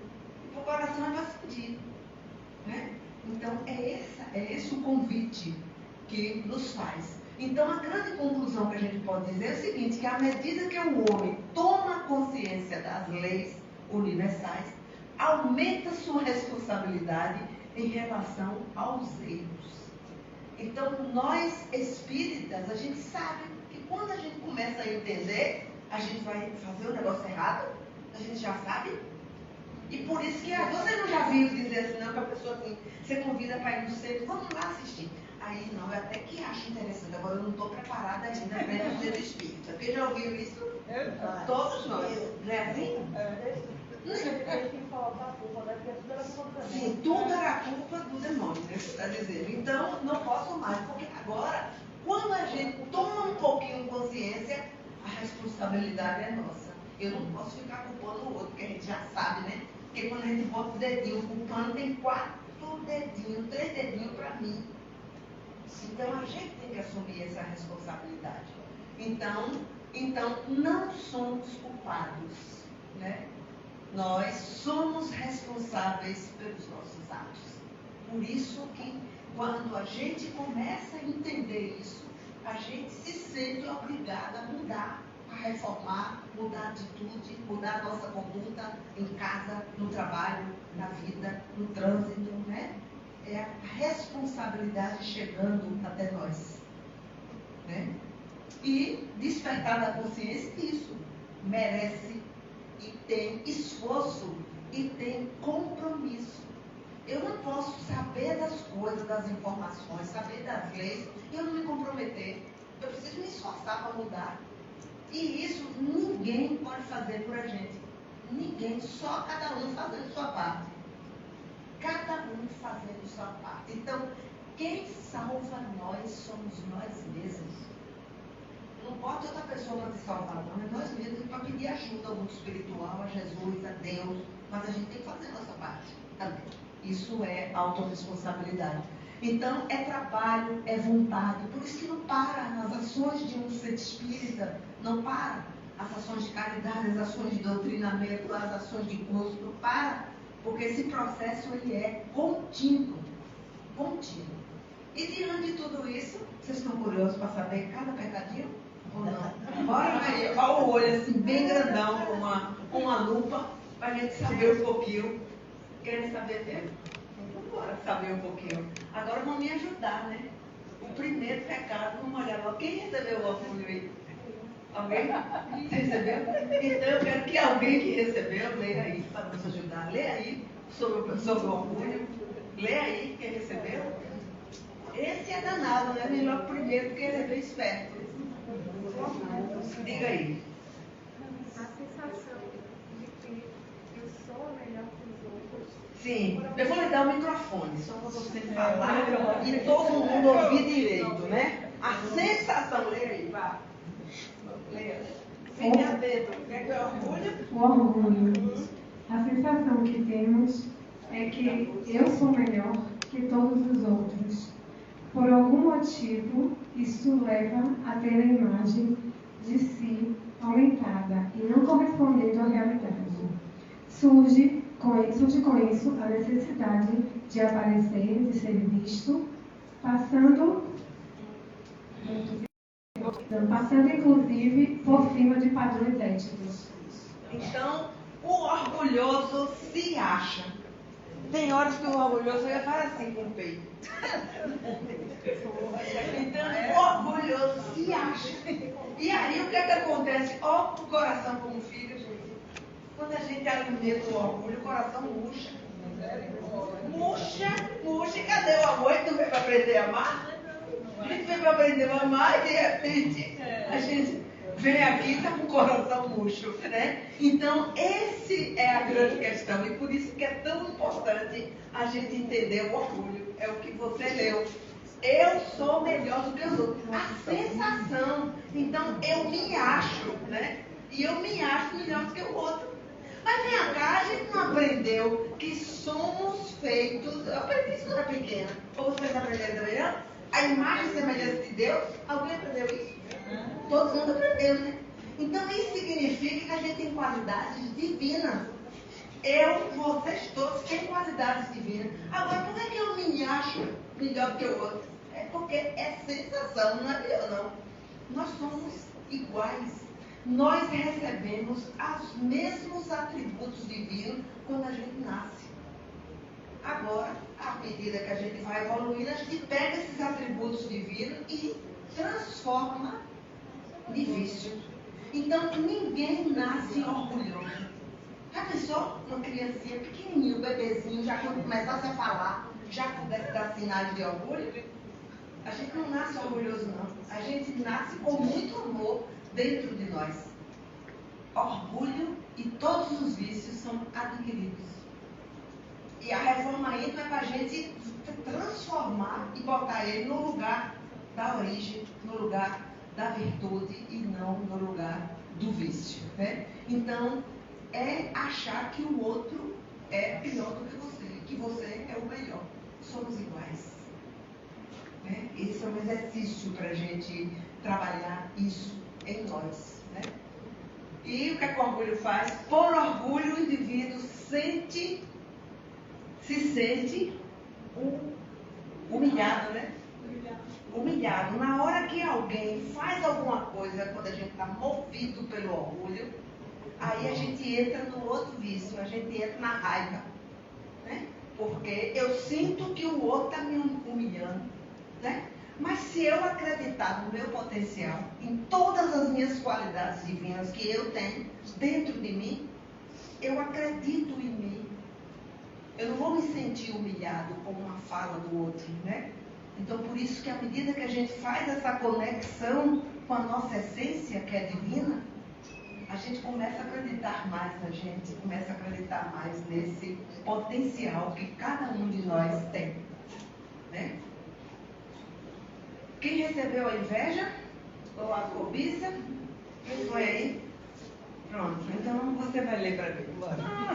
E para o coração é para sentir. Né? Então é esse o convite que nos faz. Então a grande conclusão que a gente pode dizer é o seguinte, que à medida que o homem toma consciência das leis universais, aumenta sua responsabilidade em relação aos erros. Então, nós espíritas, a gente sabe que quando a gente começa a entender, a gente vai fazer o negócio errado, a gente já sabe. E por isso que você não já viu dizer assim, não, que a pessoa assim, você convida para ir no centro, vamos lá assistir. Aí não, eu até que acho interessante, agora eu não estou preparada ainda para o centro espírita. Quem já ouviu isso? Todos nós. Não é assim? Sim, tudo era culpa do demônio, né? Você está dizendo. Então, não posso mais, porque agora, quando a gente toma um pouquinho de consciência, a responsabilidade é nossa. Eu não posso ficar culpando o outro, porque a gente já sabe, né? Porque quando a gente bota o dedinho culpando, tem 4 dedinhos, 3 dedinhos para mim. Então, a gente tem que assumir essa responsabilidade. Então não somos culpados, né? Nós somos responsáveis pelos nossos atos. Por isso que, quando a gente começa a entender isso, a gente se sente obrigada a mudar, a reformar, mudar a atitude, mudar a nossa conduta em casa, no trabalho, na vida, no trânsito, né? É a responsabilidade chegando até nós. Né? E despertar da consciência disso merece e tem esforço e tem compromisso. Eu não posso saber das coisas, das informações, saber das leis, e eu não me comprometer. Eu preciso me esforçar para mudar. E isso ninguém pode fazer por a gente. Ninguém, só cada um fazendo sua parte. Cada um fazendo sua parte. Então, quem salva nós somos nós mesmos. Não pode outra pessoa para te salvar, não. É nós mesmos para pedir ajuda ao mundo espiritual, a Jesus, a Deus. Mas a gente tem que fazer a nossa parte também. Isso é autorresponsabilidade. Então, é trabalho, é vontade. Por isso que não para nas ações de um ser espírita. Não para. As ações de caridade, as ações de doutrinamento, as ações de curso, não para. Porque esse processo ele é contínuo. Contínuo. E diante de tudo isso, vocês estão curiosos para saber cada pecadinho? Ou não? Bora aí, olha o olho assim, bem grandão, com uma lupa, para a gente saber um pouquinho. Querem saber mesmo? Bora saber um pouquinho. Agora vão me ajudar, né? O primeiro pecado, vamos olhar lá. Quem recebeu o orgulho aí? Alguém? Recebeu? Então eu quero que alguém que recebeu, leia aí para nos ajudar. Leia aí sobre o orgulho. Leia aí quem recebeu. Esse é danado, né? Melhor primeiro, porque ele é bem esperto. Diga aí. A sensação de que eu sou melhor que os outros. Sim, eu vou lhe dar o microfone, só para você falar e todo mundo ouvir direito, né? A sensação, leia aí, vá. Leia. Fique atento. O que é orgulho? O orgulho. A sensação que temos é que eu sou melhor que todos os outros. Por algum motivo, isso leva a ter a imagem de si aumentada e não correspondendo à realidade. Surge com isso a necessidade de aparecer, de ser visto, passando inclusive por cima de padrões éticos. Então, o orgulhoso se acha. Tem horas que o orgulhoso ia falar assim com o peito. Então, o orgulhoso se acha. E aí, o que é que acontece? Ó, o coração como fica, gente. Quando a gente alimenta o orgulho, o coração murcha. Murcha. Cadê o amor? A gente não veio para aprender a amar? A gente veio para aprender a amar e de repente a gente vem aqui e está com o coração murcho, né? Então, esse é a grande questão. E por isso que é tão importante a gente entender o orgulho. É o que você leu. Eu sou melhor do que os outros. A sensação. Então, eu me acho, né? E eu me acho melhor do que o outro. Mas vem cá, a gente não aprendeu que somos feitos. Eu aprendi isso quando era pequena. Ou vocês aprenderam também, não? A imagem e semelhança de Deus. Alguém aprendeu isso? Todo mundo aprendeu, né? Então isso significa que a gente tem qualidades divinas. Vocês todos têm qualidades divinas. Agora, por que eu me acho melhor que o outro? É porque é sensação, não é eu não. Nós somos iguais. Nós recebemos os mesmos atributos divinos quando a gente nasce. Agora, à medida que a gente vai evoluindo, a gente pega esses atributos divinos e transforma de vício. Então, ninguém nasce orgulhoso. Já pensou? Uma criancinha pequenininha, um bebezinho, já quando começasse a falar, já pudesse dar sinais de orgulho? A gente não nasce orgulhoso, não. A gente nasce com muito amor dentro de nós. Orgulho e todos os vícios são adquiridos. E a reforma íntima é para a gente transformar e botar ele no lugar da origem, no lugar da virtude e não no lugar do vício, né? Então, é achar que o outro é pior do que você é o melhor. Somos iguais. Né? Esse é um exercício para a gente trabalhar isso em nós, né? E o que o orgulho faz? Por orgulho, o indivíduo se sente humilhado, né? Humilhado. Na hora que alguém faz alguma coisa, quando a gente está movido pelo orgulho, aí a gente entra no outro vício, a gente entra na raiva, né? Porque eu sinto que o outro está me humilhando, né? Mas se eu acreditar no meu potencial, em todas as minhas qualidades divinas que eu tenho dentro de mim, eu acredito em mim. Eu não vou me sentir humilhado com uma fala do outro, né? Então, por isso que à medida que a gente faz essa conexão com a nossa essência, que é divina, a gente começa a acreditar mais na gente, começa a acreditar mais nesse potencial que cada um de nós tem, né? Quem recebeu a inveja ou a cobiça? Quem foi aí? Pronto, então você vai ler para mim.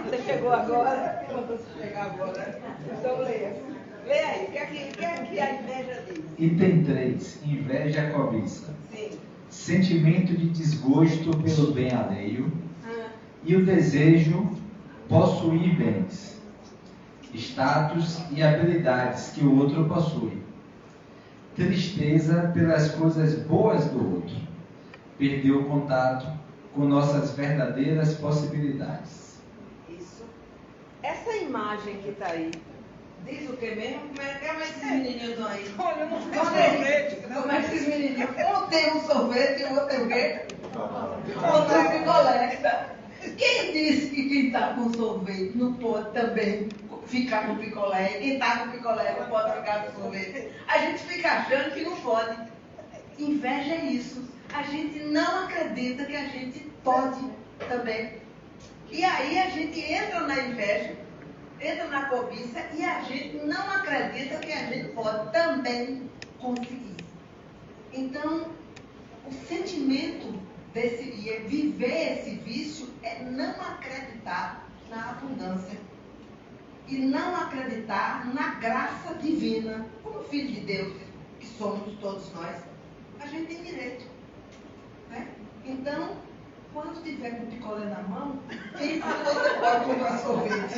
Você chegou agora? Quando você chegar agora. Então leia. Leia aí, o que é que a inveja diz? Item 3. Inveja e cobiça. Sim. Sentimento de desgosto pelo bem alheio e o desejo possuir bens, status e habilidades que o outro possui. Tristeza pelas coisas boas do outro. Perder o contato com nossas verdadeiras possibilidades. Isso. Essa imagem que está aí, diz o que mesmo? Como é que esses menininhos estão aí? Olha, eu não sei sorvete. Como é que esses menininhos? Um tem um sorvete e o outro tem o quê? Outro é picolé. Quem disse que quem está com sorvete não pode também ficar com picolé? E quem está com picolé não pode ficar com sorvete? A gente fica achando que não pode. Inveja é isso. A gente não acredita que a gente pode também. E aí a gente entra na inveja, entra na cobiça e a gente não acredita que a gente pode também conseguir. Então, o sentimento viver esse vício é não acreditar na abundância e não acreditar na graça divina. Como filho de Deus, que somos todos nós, a gente tem direito, né? Então, quando tiver com o picolé na mão, quem você pode comprar sorvete?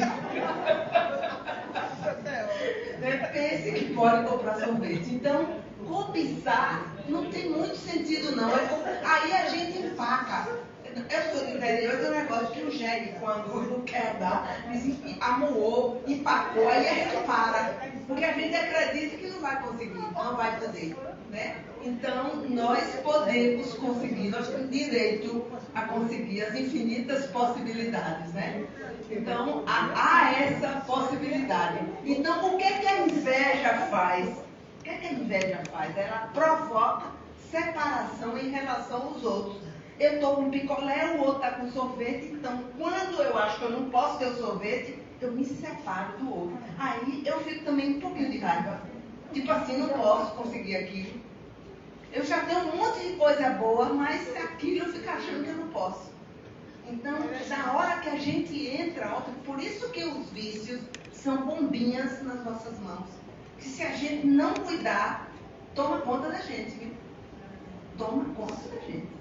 Pense que pode comprar sorvete. Então, cobiçar não tem muito sentido, não. Aí a gente empaca. Eu sou do interior, tem um negócio que o jegue, quando não quer dar, amuou, empacou, aí a gente para. Porque a gente acredita que não vai conseguir, não vai poder, né? Então, nós podemos conseguir, nós temos direito a conseguir as infinitas possibilidades, né? Então, há essa possibilidade. Então, o que a inveja faz? O que a inveja faz? Ela provoca separação em relação aos outros. Eu estou com picolé, o outro está com sorvete, então quando eu acho que eu não posso ter o sorvete, eu me separo do outro. Aí eu fico também um pouquinho de raiva. Tipo assim, não posso conseguir aquilo. Eu já tenho um monte de coisa boa, mas aquilo eu fico achando que eu não posso. Então, na hora que a gente entra, por isso que os vícios são bombinhas nas nossas mãos. Que se a gente não cuidar, toma conta da gente, viu? Toma conta da gente.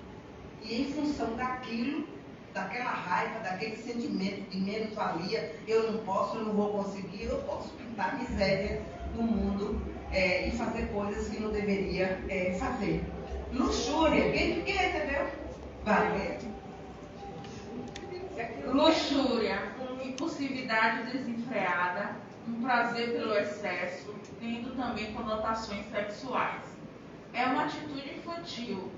E em função daquilo, daquela raiva, daquele sentimento de menos-valia, eu não posso, eu não vou conseguir, eu posso pintar miséria no mundo e fazer coisas que não deveria fazer. Luxúria. Quem recebeu? Vai. Luxúria, impulsividade desenfreada, um prazer pelo excesso, tendo também conotações sexuais. É uma atitude infantil.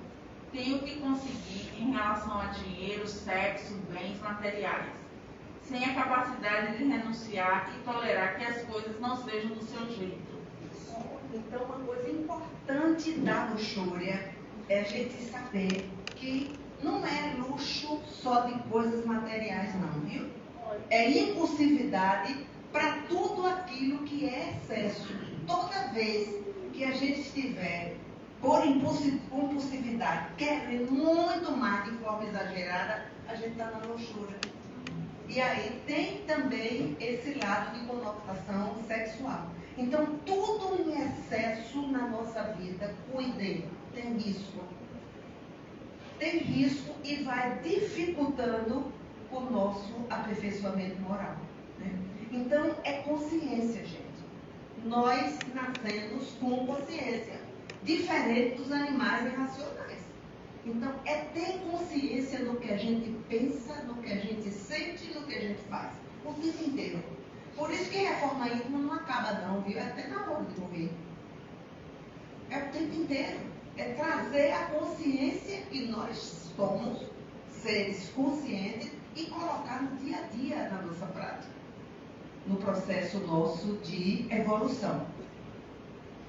Tenho que conseguir em relação a dinheiro, sexo, bens materiais, sem a capacidade de renunciar e tolerar que as coisas não sejam do seu jeito. Então, uma coisa importante da luxúria é a gente saber que não é luxo só de coisas materiais, não, viu? É impulsividade para tudo aquilo que é excesso. Toda vez que a gente estiver por impulsividade, querer muito mais de forma exagerada, a gente está na luxúria. E aí tem também esse lado de conotação sexual. Então, tudo em excesso na nossa vida, cuidem, tem risco. Tem risco e vai dificultando o nosso aperfeiçoamento moral, né? Então, é consciência, gente. Nós nascemos com consciência, diferente dos animais irracionais. Então, é ter consciência do que a gente pensa, do que a gente sente, do que a gente faz, o tempo inteiro. Por isso que reforma íntima não acaba não, viu? É até na hora de morrer. É o tempo inteiro. É trazer a consciência que nós somos seres conscientes e colocar no dia a dia na nossa prática, no processo nosso de evolução.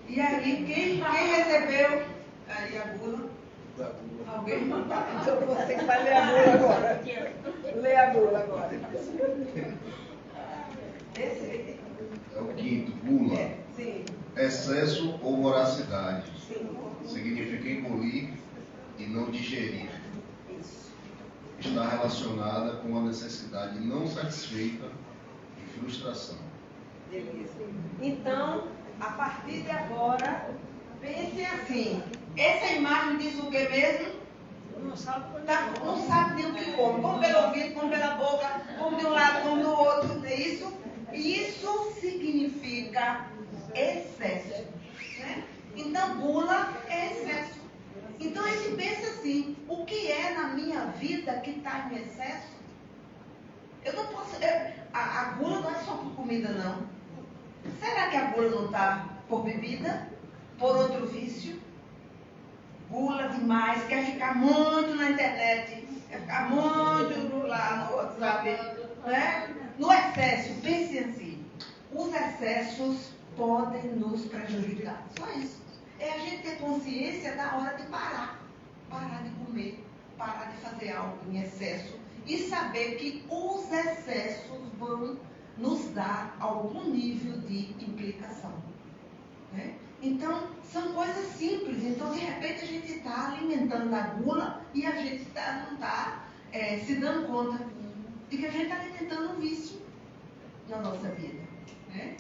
E aí, quem recebeu? Aí a bula. Alguém? Então você que vai ler a bula agora. Lê a bula agora. Esse? É o quinto, bula. Sim. Excesso ou voracidade. Sim. Significa engolir e não digerir. Isso. Está relacionada com a necessidade não satisfeita e frustração. Beleza. Então, a partir de agora, pense assim. Essa imagem diz o que mesmo? Não sabe Não sabe nem o que come. Come pelo ouvido, come pela boca, come de um lado, come do outro. É isso? Isso significa excesso, né? Então, gula é excesso. Então, a gente pensa assim, o que é na minha vida que está em excesso? Eu não posso... A gula não é só por comida, não. Será que a gula não está por bebida? Por outro vício? Gula demais, quer ficar muito na internet, quer ficar muito lá no WhatsApp, né? No excesso, pense assim, os excessos podem nos prejudicar, só isso. É a gente ter consciência da hora de parar de comer, parar de fazer algo em excesso e saber que os excessos vão nos dar algum nível de implicação, né? Então, são coisas simples. Então, de repente, a gente está alimentando alimentando a gula e a gente não está se dando conta de que a gente está alimentando um vício na nossa vida. Né?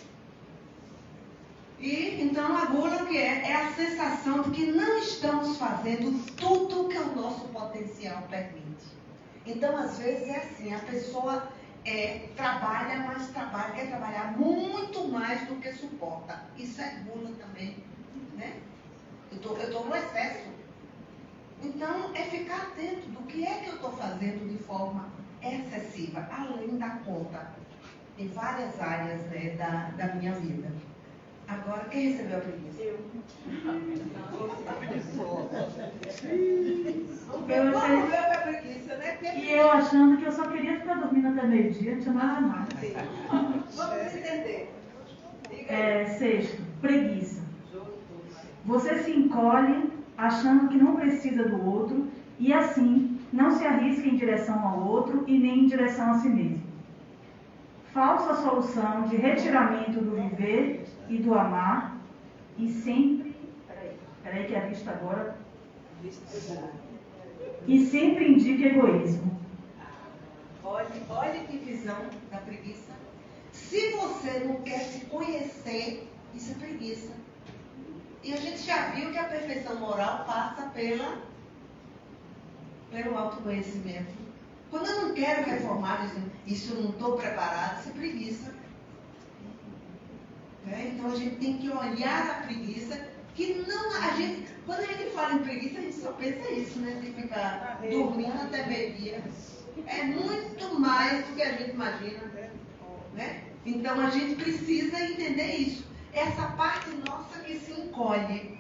E então a gula o que é? É a sensação de que não estamos fazendo tudo que o nosso potencial permite. Então, às vezes é assim, a pessoa trabalha, mas quer trabalhar muito mais do que suporta. Isso é gula também, né? Eu estou no excesso. Então, é ficar atento do que é que eu estou fazendo de forma excessiva, além da conta, em várias áreas, né, da minha vida. Agora, quem recebeu a preguiça? Eu achei... E eu achando que eu só queria ficar dormindo até meio-dia, não tinha nada mais. Vamos entender. Sexto, preguiça. Você se encolhe achando que não precisa do outro e assim não se arrisca em direção ao outro e nem em direção a si mesmo. Falsa solução de retiramento do viver e do amar e sempre... Peraí que a vista agora... E sempre indica egoísmo. Olha que visão da preguiça. Se você não quer se conhecer, isso é preguiça. E a gente já viu que a perfeição moral passa pelo autoconhecimento. Quando eu não quero reformar, dizendo, isso eu não estou preparado, isso é preguiça. Então a gente tem que olhar a preguiça, que não quando a gente fala em preguiça, a gente só pensa isso, né? De ficar dormindo até meio-dia. É muito mais do que a gente imagina. Né? Então a gente precisa entender isso. Essa parte nossa que se encolhe,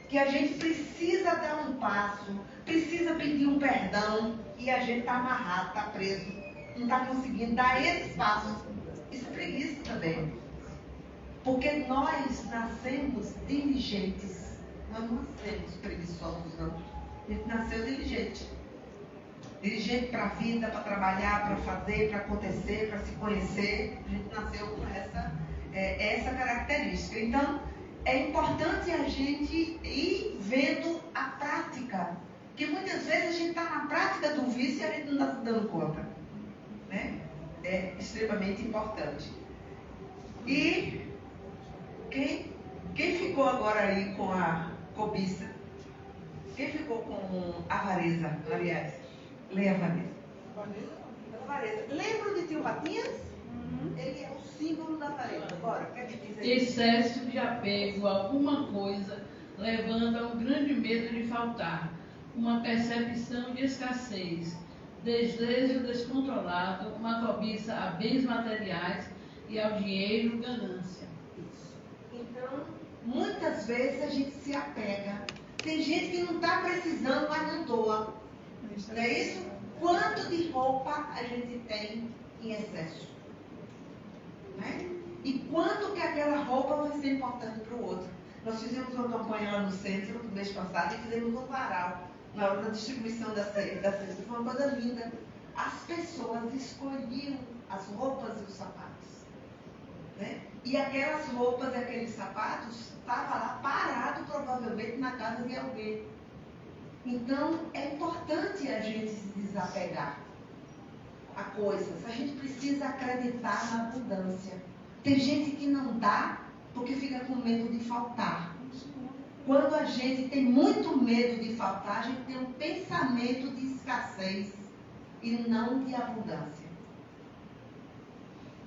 que a gente precisa dar um passo, precisa pedir um perdão e a gente está amarrado, está preso, não está conseguindo dar esses passos. Isso é preguiça também. Porque nós nascemos diligentes. Nós não nascemos preguiçosos, não. A gente nasceu diligente. Diligente para a vida, para trabalhar, para fazer, para acontecer, para se conhecer. A gente nasceu com essa característica. Então, é importante a gente ir vendo a prática. Porque muitas vezes a gente está na prática do vício e a gente não está se dando conta. Né? É extremamente importante. E quem ficou agora aí com a cobiça? Quem ficou com a avareza, aliás? Leia a avareza. Lembra de tio Patinhas? Ele é o símbolo da avareza. Agora, o que é que diz aí? Excesso de apego a alguma coisa, levando a um grande medo de faltar, uma percepção de escassez, desejo descontrolado, uma cobiça a bens materiais e ao dinheiro, ganância. Isso. Então, muitas vezes a gente se apega. Tem gente que não está precisando, mas não doa. Não é isso? Quanto de roupa a gente tem em excesso? Né? E quanto que aquela roupa vai ser importante para o outro? Nós fizemos uma campanha lá no centro no mês passado e fizemos um varal na hora da distribuição da cesta. Foi uma coisa linda. As pessoas escolhiam as roupas e os sapatos. Né? E aquelas roupas e aqueles sapatos estavam lá parado provavelmente na casa de alguém. Então, é importante a gente se desapegar a coisas. A gente precisa acreditar na abundância. Tem gente que não dá porque fica com medo de faltar. Quando a gente tem muito medo de faltar, a gente tem um pensamento de escassez e não de abundância.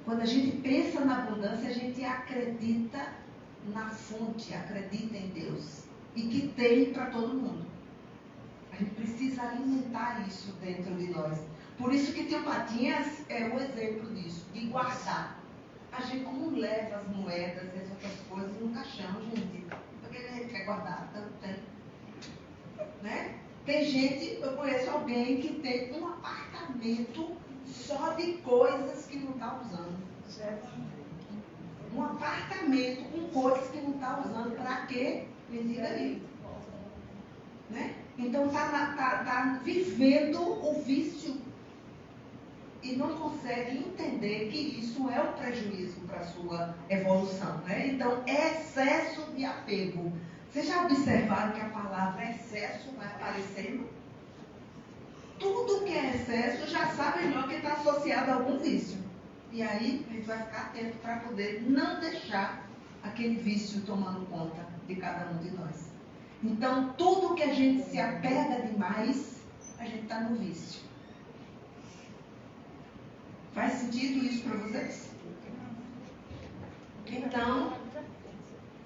Quando a gente pensa na abundância, a gente acredita na fonte, acredita em Deus. E que tem para todo mundo. A gente precisa alimentar isso dentro de nós. Por isso que tio Patinhas é o exemplo disso, de guardar. A gente não leva as moedas e as outras coisas no caixão, gente. Porque a gente quer guardar tanto tempo. Né? Tem gente, eu conheço alguém que tem um apartamento só de coisas que não está usando. Certo? Um apartamento com coisas que não está usando. Para quê? Me diga aí. Né? Então está vivendo o vício e não consegue entender que isso é um prejuízo para a sua evolução. Né? Então, é excesso de apego. Vocês já observaram que a palavra excesso vai aparecendo? Tudo que é excesso já sabe melhor que está associado a algum vício. E aí a gente vai ficar atento para poder não deixar aquele vício tomando conta de cada um de nós. Então, tudo que a gente se apega demais, a gente está no vício. Faz sentido isso para vocês? Então,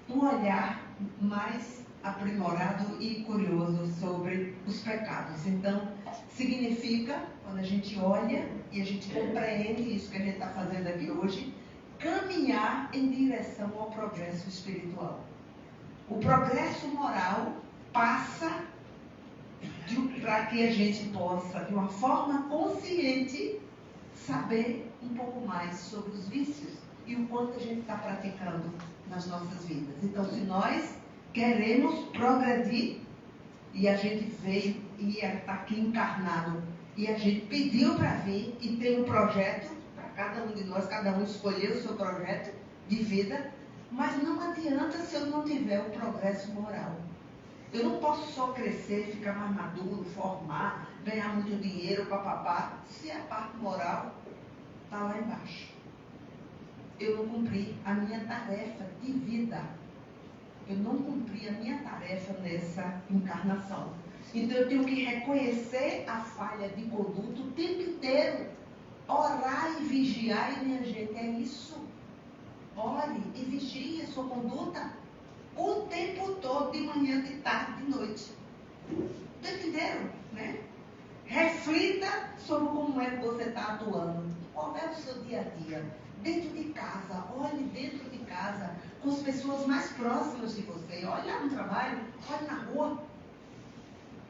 um olhar mais aprimorado e curioso sobre os pecados. Então, significa, quando a gente olha e a gente compreende isso que a gente está fazendo aqui hoje, caminhar em direção ao progresso espiritual. O progresso moral passa para que a gente possa, de uma forma consciente, saber um pouco mais sobre os vícios e o quanto a gente está praticando nas nossas vidas. Então, se nós queremos progredir, e a gente veio e está aqui encarnado, e a gente pediu para vir e tem um projeto para cada um de nós, cada um escolheu o seu projeto de vida, mas não adianta se eu não tiver o progresso moral. Eu não posso só crescer, ficar mais maduro, formar, ganhar muito dinheiro, papapá, se a parte moral está lá embaixo. Eu não cumpri a minha tarefa de vida. Eu não cumpri a minha tarefa nessa encarnação. Então eu tenho que reconhecer a falha de conduta o tempo inteiro. Orar e vigiar, e minha gente, é isso. Ore e vigie a sua conduta o tempo todo, de manhã, de tarde, de noite. O tempo inteiro, né? Reflita sobre como é que você está atuando. Qual é o seu dia a dia? Dentro de casa, olhe dentro de casa, com as pessoas mais próximas de você. Olhe lá no trabalho, olhe na rua.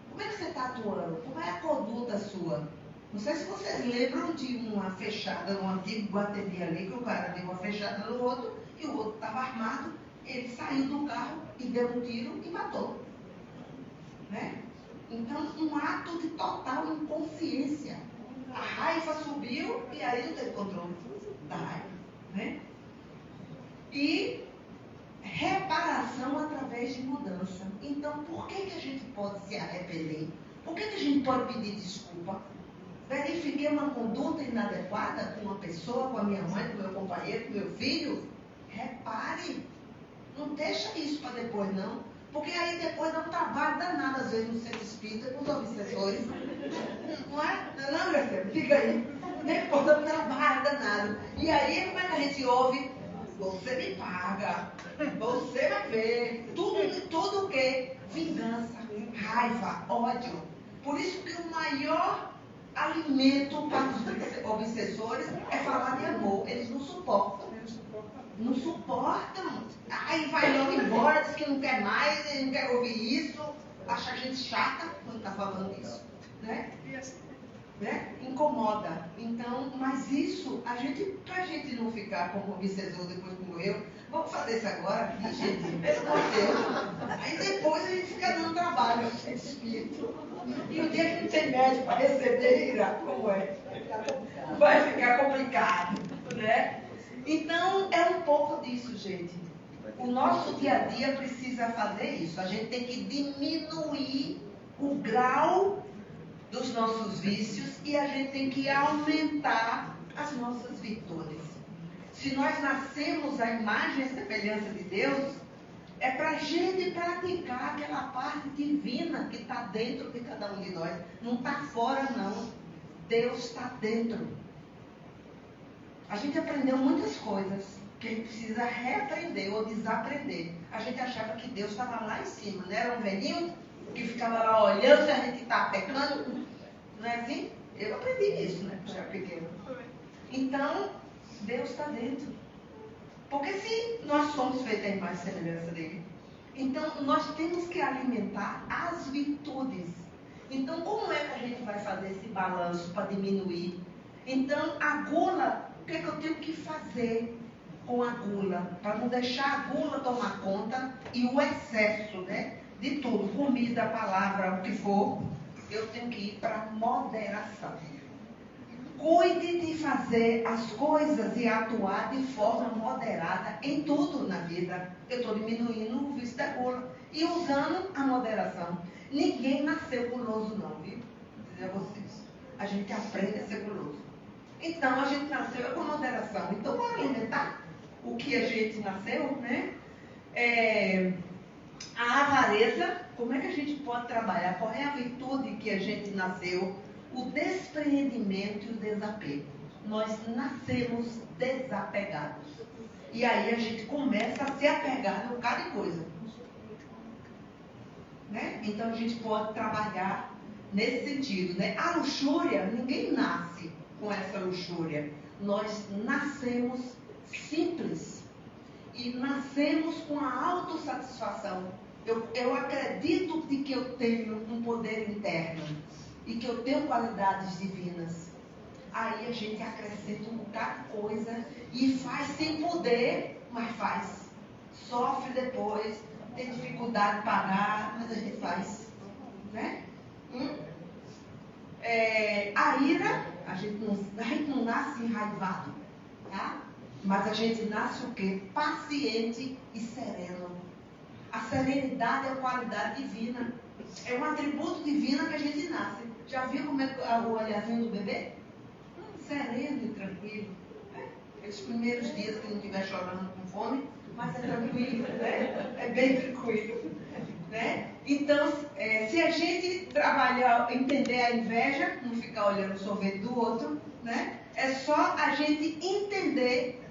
Como é que você está atuando? Como é a conduta sua? Não sei se vocês lembram de uma fechada no antigo Guatemi ali, que o cara deu uma fechada no outro, e o outro estava armado, ele saiu do carro e deu um tiro e matou. Né? Então, um ato de total inconsciência. A raiva subiu e aí não teve controle da raiva. Né? E reparação através de mudança. Então, por que a gente pode se arrepender? Por que a gente pode pedir desculpa? Verifiquei uma conduta inadequada com uma pessoa, com a minha mãe, com o meu companheiro, com o meu filho. Repare. Não deixa isso para depois, não. Porque aí depois dá um trabalho danado, às vezes, no centro espírita, com os obsessores. Não é? Não, meu filho? Fica aí. Depois dá um trabalho danado. E aí, como é que a gente ouve? Você me paga. Você vai ver. Tudo o quê? Vingança, raiva, ódio. Por isso que o maior alimento para os obsessores é falar de amor. Eles não suportam. Não suportam. Aí vai logo embora, diz que não quer mais, ele não quer ouvir isso, acha a gente chata quando está falando isso. Né? Né? Incomoda. Então, mas isso, para a gente não ficar como obsessor depois como eu, vamos fazer isso agora, gente, pelo amor de Deus. Aí depois a gente fica dando trabalho ao centro espírito. E o dia que não tem médico para receber, como é? Vai ficar complicado, né? Então, é um pouco disso, gente. O nosso dia a dia precisa fazer isso. A gente tem que diminuir o grau dos nossos vícios e a gente tem que aumentar as nossas virtudes. Se nós nascemos à imagem e semelhança de Deus, é para a gente praticar aquela parte divina que está dentro de cada um de nós. Não está fora, não. Deus está dentro. A gente aprendeu muitas coisas que a gente precisa reaprender ou desaprender. A gente achava que Deus estava lá em cima, não era um velhinho que ficava lá olhando se a gente está pecando. Não é assim? Eu aprendi isso, né? Quando era pequeno. Então, Deus está dentro. Porque se nós somos feitos à imagem e semelhança dele, então nós temos que alimentar as virtudes. Então, como é que a gente vai fazer esse balanço para diminuir? Então, a gula, o que é que eu tenho que fazer com a gula? Para não deixar a gula tomar conta e o excesso, né? De tudo, comida, palavra, o que for, eu tenho que ir para moderação. Cuide de fazer as coisas e atuar de forma moderada em tudo na vida. Eu estou diminuindo o vício da gula e usando a moderação. Ninguém nasceu guloso não, viu? Vou dizer a vocês. A gente aprende a ser guloso. Então, a gente nasceu com moderação. Então, vamos alimentar o que a gente nasceu, né? A avareza, como é que a gente pode trabalhar? Qual é a virtude que a gente nasceu? O despreendimento e o desapego. Nós nascemos desapegados. E aí a gente começa a se apegar no cada coisa. Né? Então a gente pode trabalhar nesse sentido. Né? A luxúria, ninguém nasce com essa luxúria. Nós nascemos simples. E nascemos com a autossatisfação. Eu acredito de que eu tenho um poder interno. E que eu tenho qualidades divinas. Aí a gente acrescenta um bocado de coisa e faz sem poder, mas faz. Sofre depois, tem dificuldade de pagar, mas a gente faz. Né? A ira, a gente não nasce enraivado, tá? Mas a gente nasce o quê? Paciente e sereno. A serenidade é a qualidade divina. É um atributo divino que a gente nasce. Já viu como é o olhazinho do bebê? Sereno e tranquilo. Aqueles primeiros dias que não estiver chorando com fome, mas é tranquilo, né? É bem tranquilo. Né? Então, se a gente trabalhar, entender a inveja, não ficar olhando o sorvete do outro, né? É só a gente entender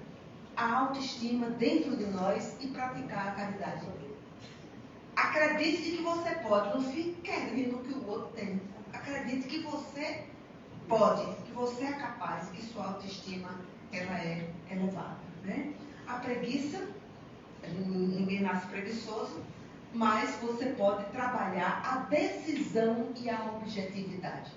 a autoestima dentro de nós e praticar a caridade. Acredite de que você pode, não fique querendo o que o outro tem. Acredite que você pode, que você é capaz, que sua autoestima ela é elevada. Né? A preguiça, ninguém nasce preguiçoso, mas você pode trabalhar a decisão e a objetividade.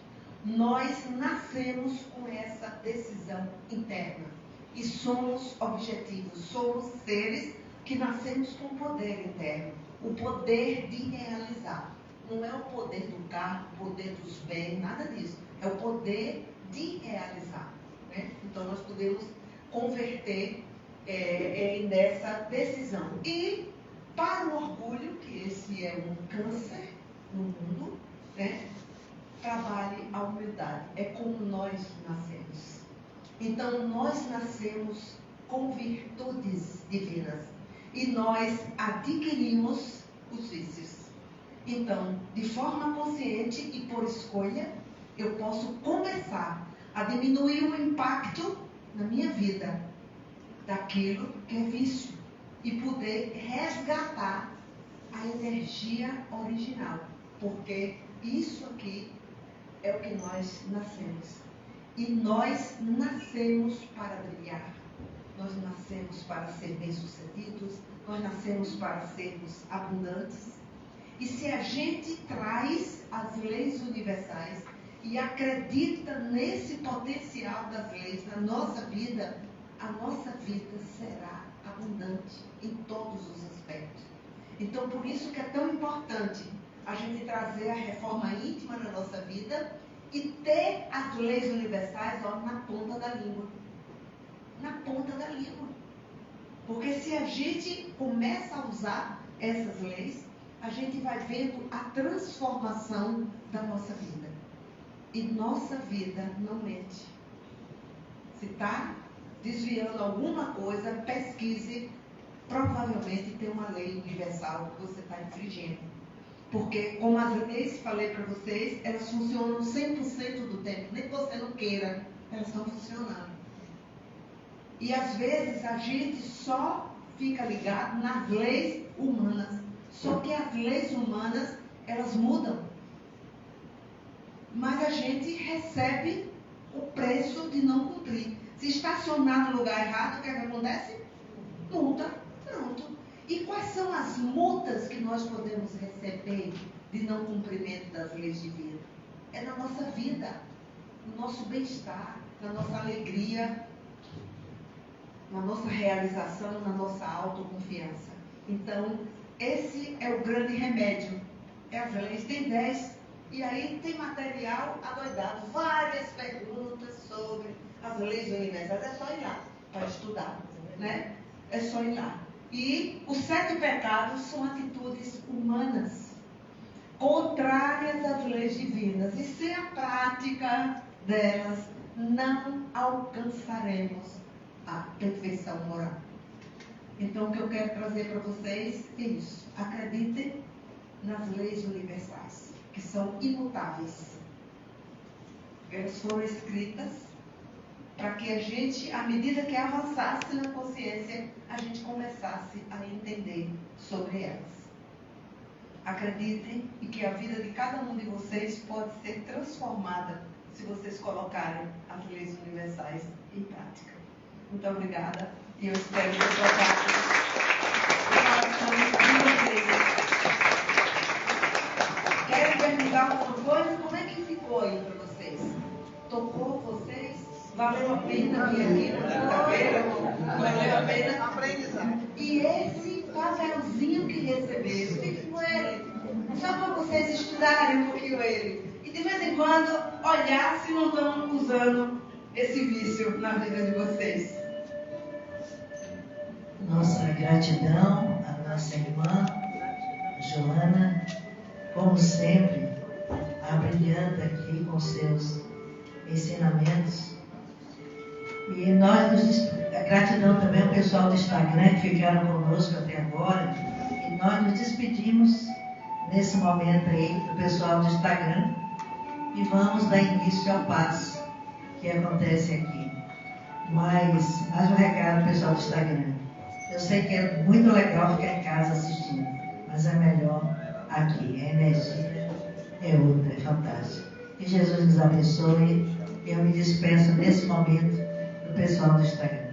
Nós nascemos com essa decisão interna e somos objetivos, somos seres que nascemos com poder interno, o poder de realizar. Não é o poder do carro, o poder dos bens, nada disso. É o poder de realizar. Né? Então, nós podemos converter nessa decisão. E, para o orgulho, que esse é um câncer no mundo, né? Trabalhe a humildade. É como nós nascemos. Então, nós nascemos com virtudes divinas. E nós adquirimos os vícios. Então, de forma consciente e por escolha, eu posso começar a diminuir o impacto na minha vida daquilo que é vício e poder resgatar a energia original, porque isso aqui é o que nós nascemos. E nós nascemos para brilhar, nós nascemos para ser bem-sucedidos, nós nascemos para sermos abundantes. E se a gente traz as leis universais e acredita nesse potencial das leis na nossa vida, a nossa vida será abundante em todos os aspectos. Então, por isso que é tão importante a gente trazer a reforma íntima na nossa vida e ter as leis universais na ponta da língua. Na ponta da língua. Porque se a gente começa a usar essas leis, a gente vai vendo a transformação da nossa vida. E nossa vida não mente. Se está desviando alguma coisa, pesquise. Provavelmente tem uma lei universal que você está infringindo. Porque, como as leis, falei para vocês, elas funcionam 100% do tempo. Nem que você não queira, elas estão funcionando. E às vezes a gente só fica ligado nas leis humanas. Só que as leis humanas, elas mudam. Mas a gente recebe o preço de não cumprir. Se estacionar no lugar errado, o que acontece? Multa. Pronto. E quais são as multas que nós podemos receber de não cumprimento das leis divinas? É na nossa vida, no nosso bem-estar, na nossa alegria, na nossa realização, na nossa autoconfiança. Então, esse é o grande remédio. É as leis. Tem 10. E aí tem material adoidado. Várias perguntas sobre as leis universais. É só ir lá para estudar, né? É só ir lá. E os 7 pecados são atitudes humanas, contrárias às leis divinas. E sem a prática delas, não alcançaremos a perfeição moral. Então, o que eu quero trazer para vocês é isso. Acreditem nas leis universais, que são imutáveis. Elas foram escritas para que a gente, à medida que avançasse na consciência, a gente começasse a entender sobre elas. Acreditem e que a vida de cada um de vocês pode ser transformada se vocês colocarem as leis universais em prática. Muito obrigada e eu espero que vocês Quero perguntar uma coisa, como é que ficou aí para vocês? Tocou vocês? Valeu a pena vir aqui na quinta-feira? Valeu a pena? Aprendizado. E esse papelzinho que receberam, fique com ele. Só para vocês estudarem um pouquinho ele. E de vez em quando olhar se não estão usando esse vício na vida de vocês. Nossa gratidão à nossa irmã Joana, como sempre, abrilhanta aqui com seus ensinamentos. E gratidão também ao pessoal do Instagram que ficaram conosco até agora. E nós nos despedimos nesse momento aí do pessoal do Instagram e vamos dar início ao passo que acontece aqui. Mas mais um recado ao pessoal do Instagram. Eu sei que é muito legal ficar em casa assistindo, mas é melhor aqui. A energia é outra, é fantástica. Que Jesus nos abençoe. Eu me despeço nesse momento do pessoal do Instagram.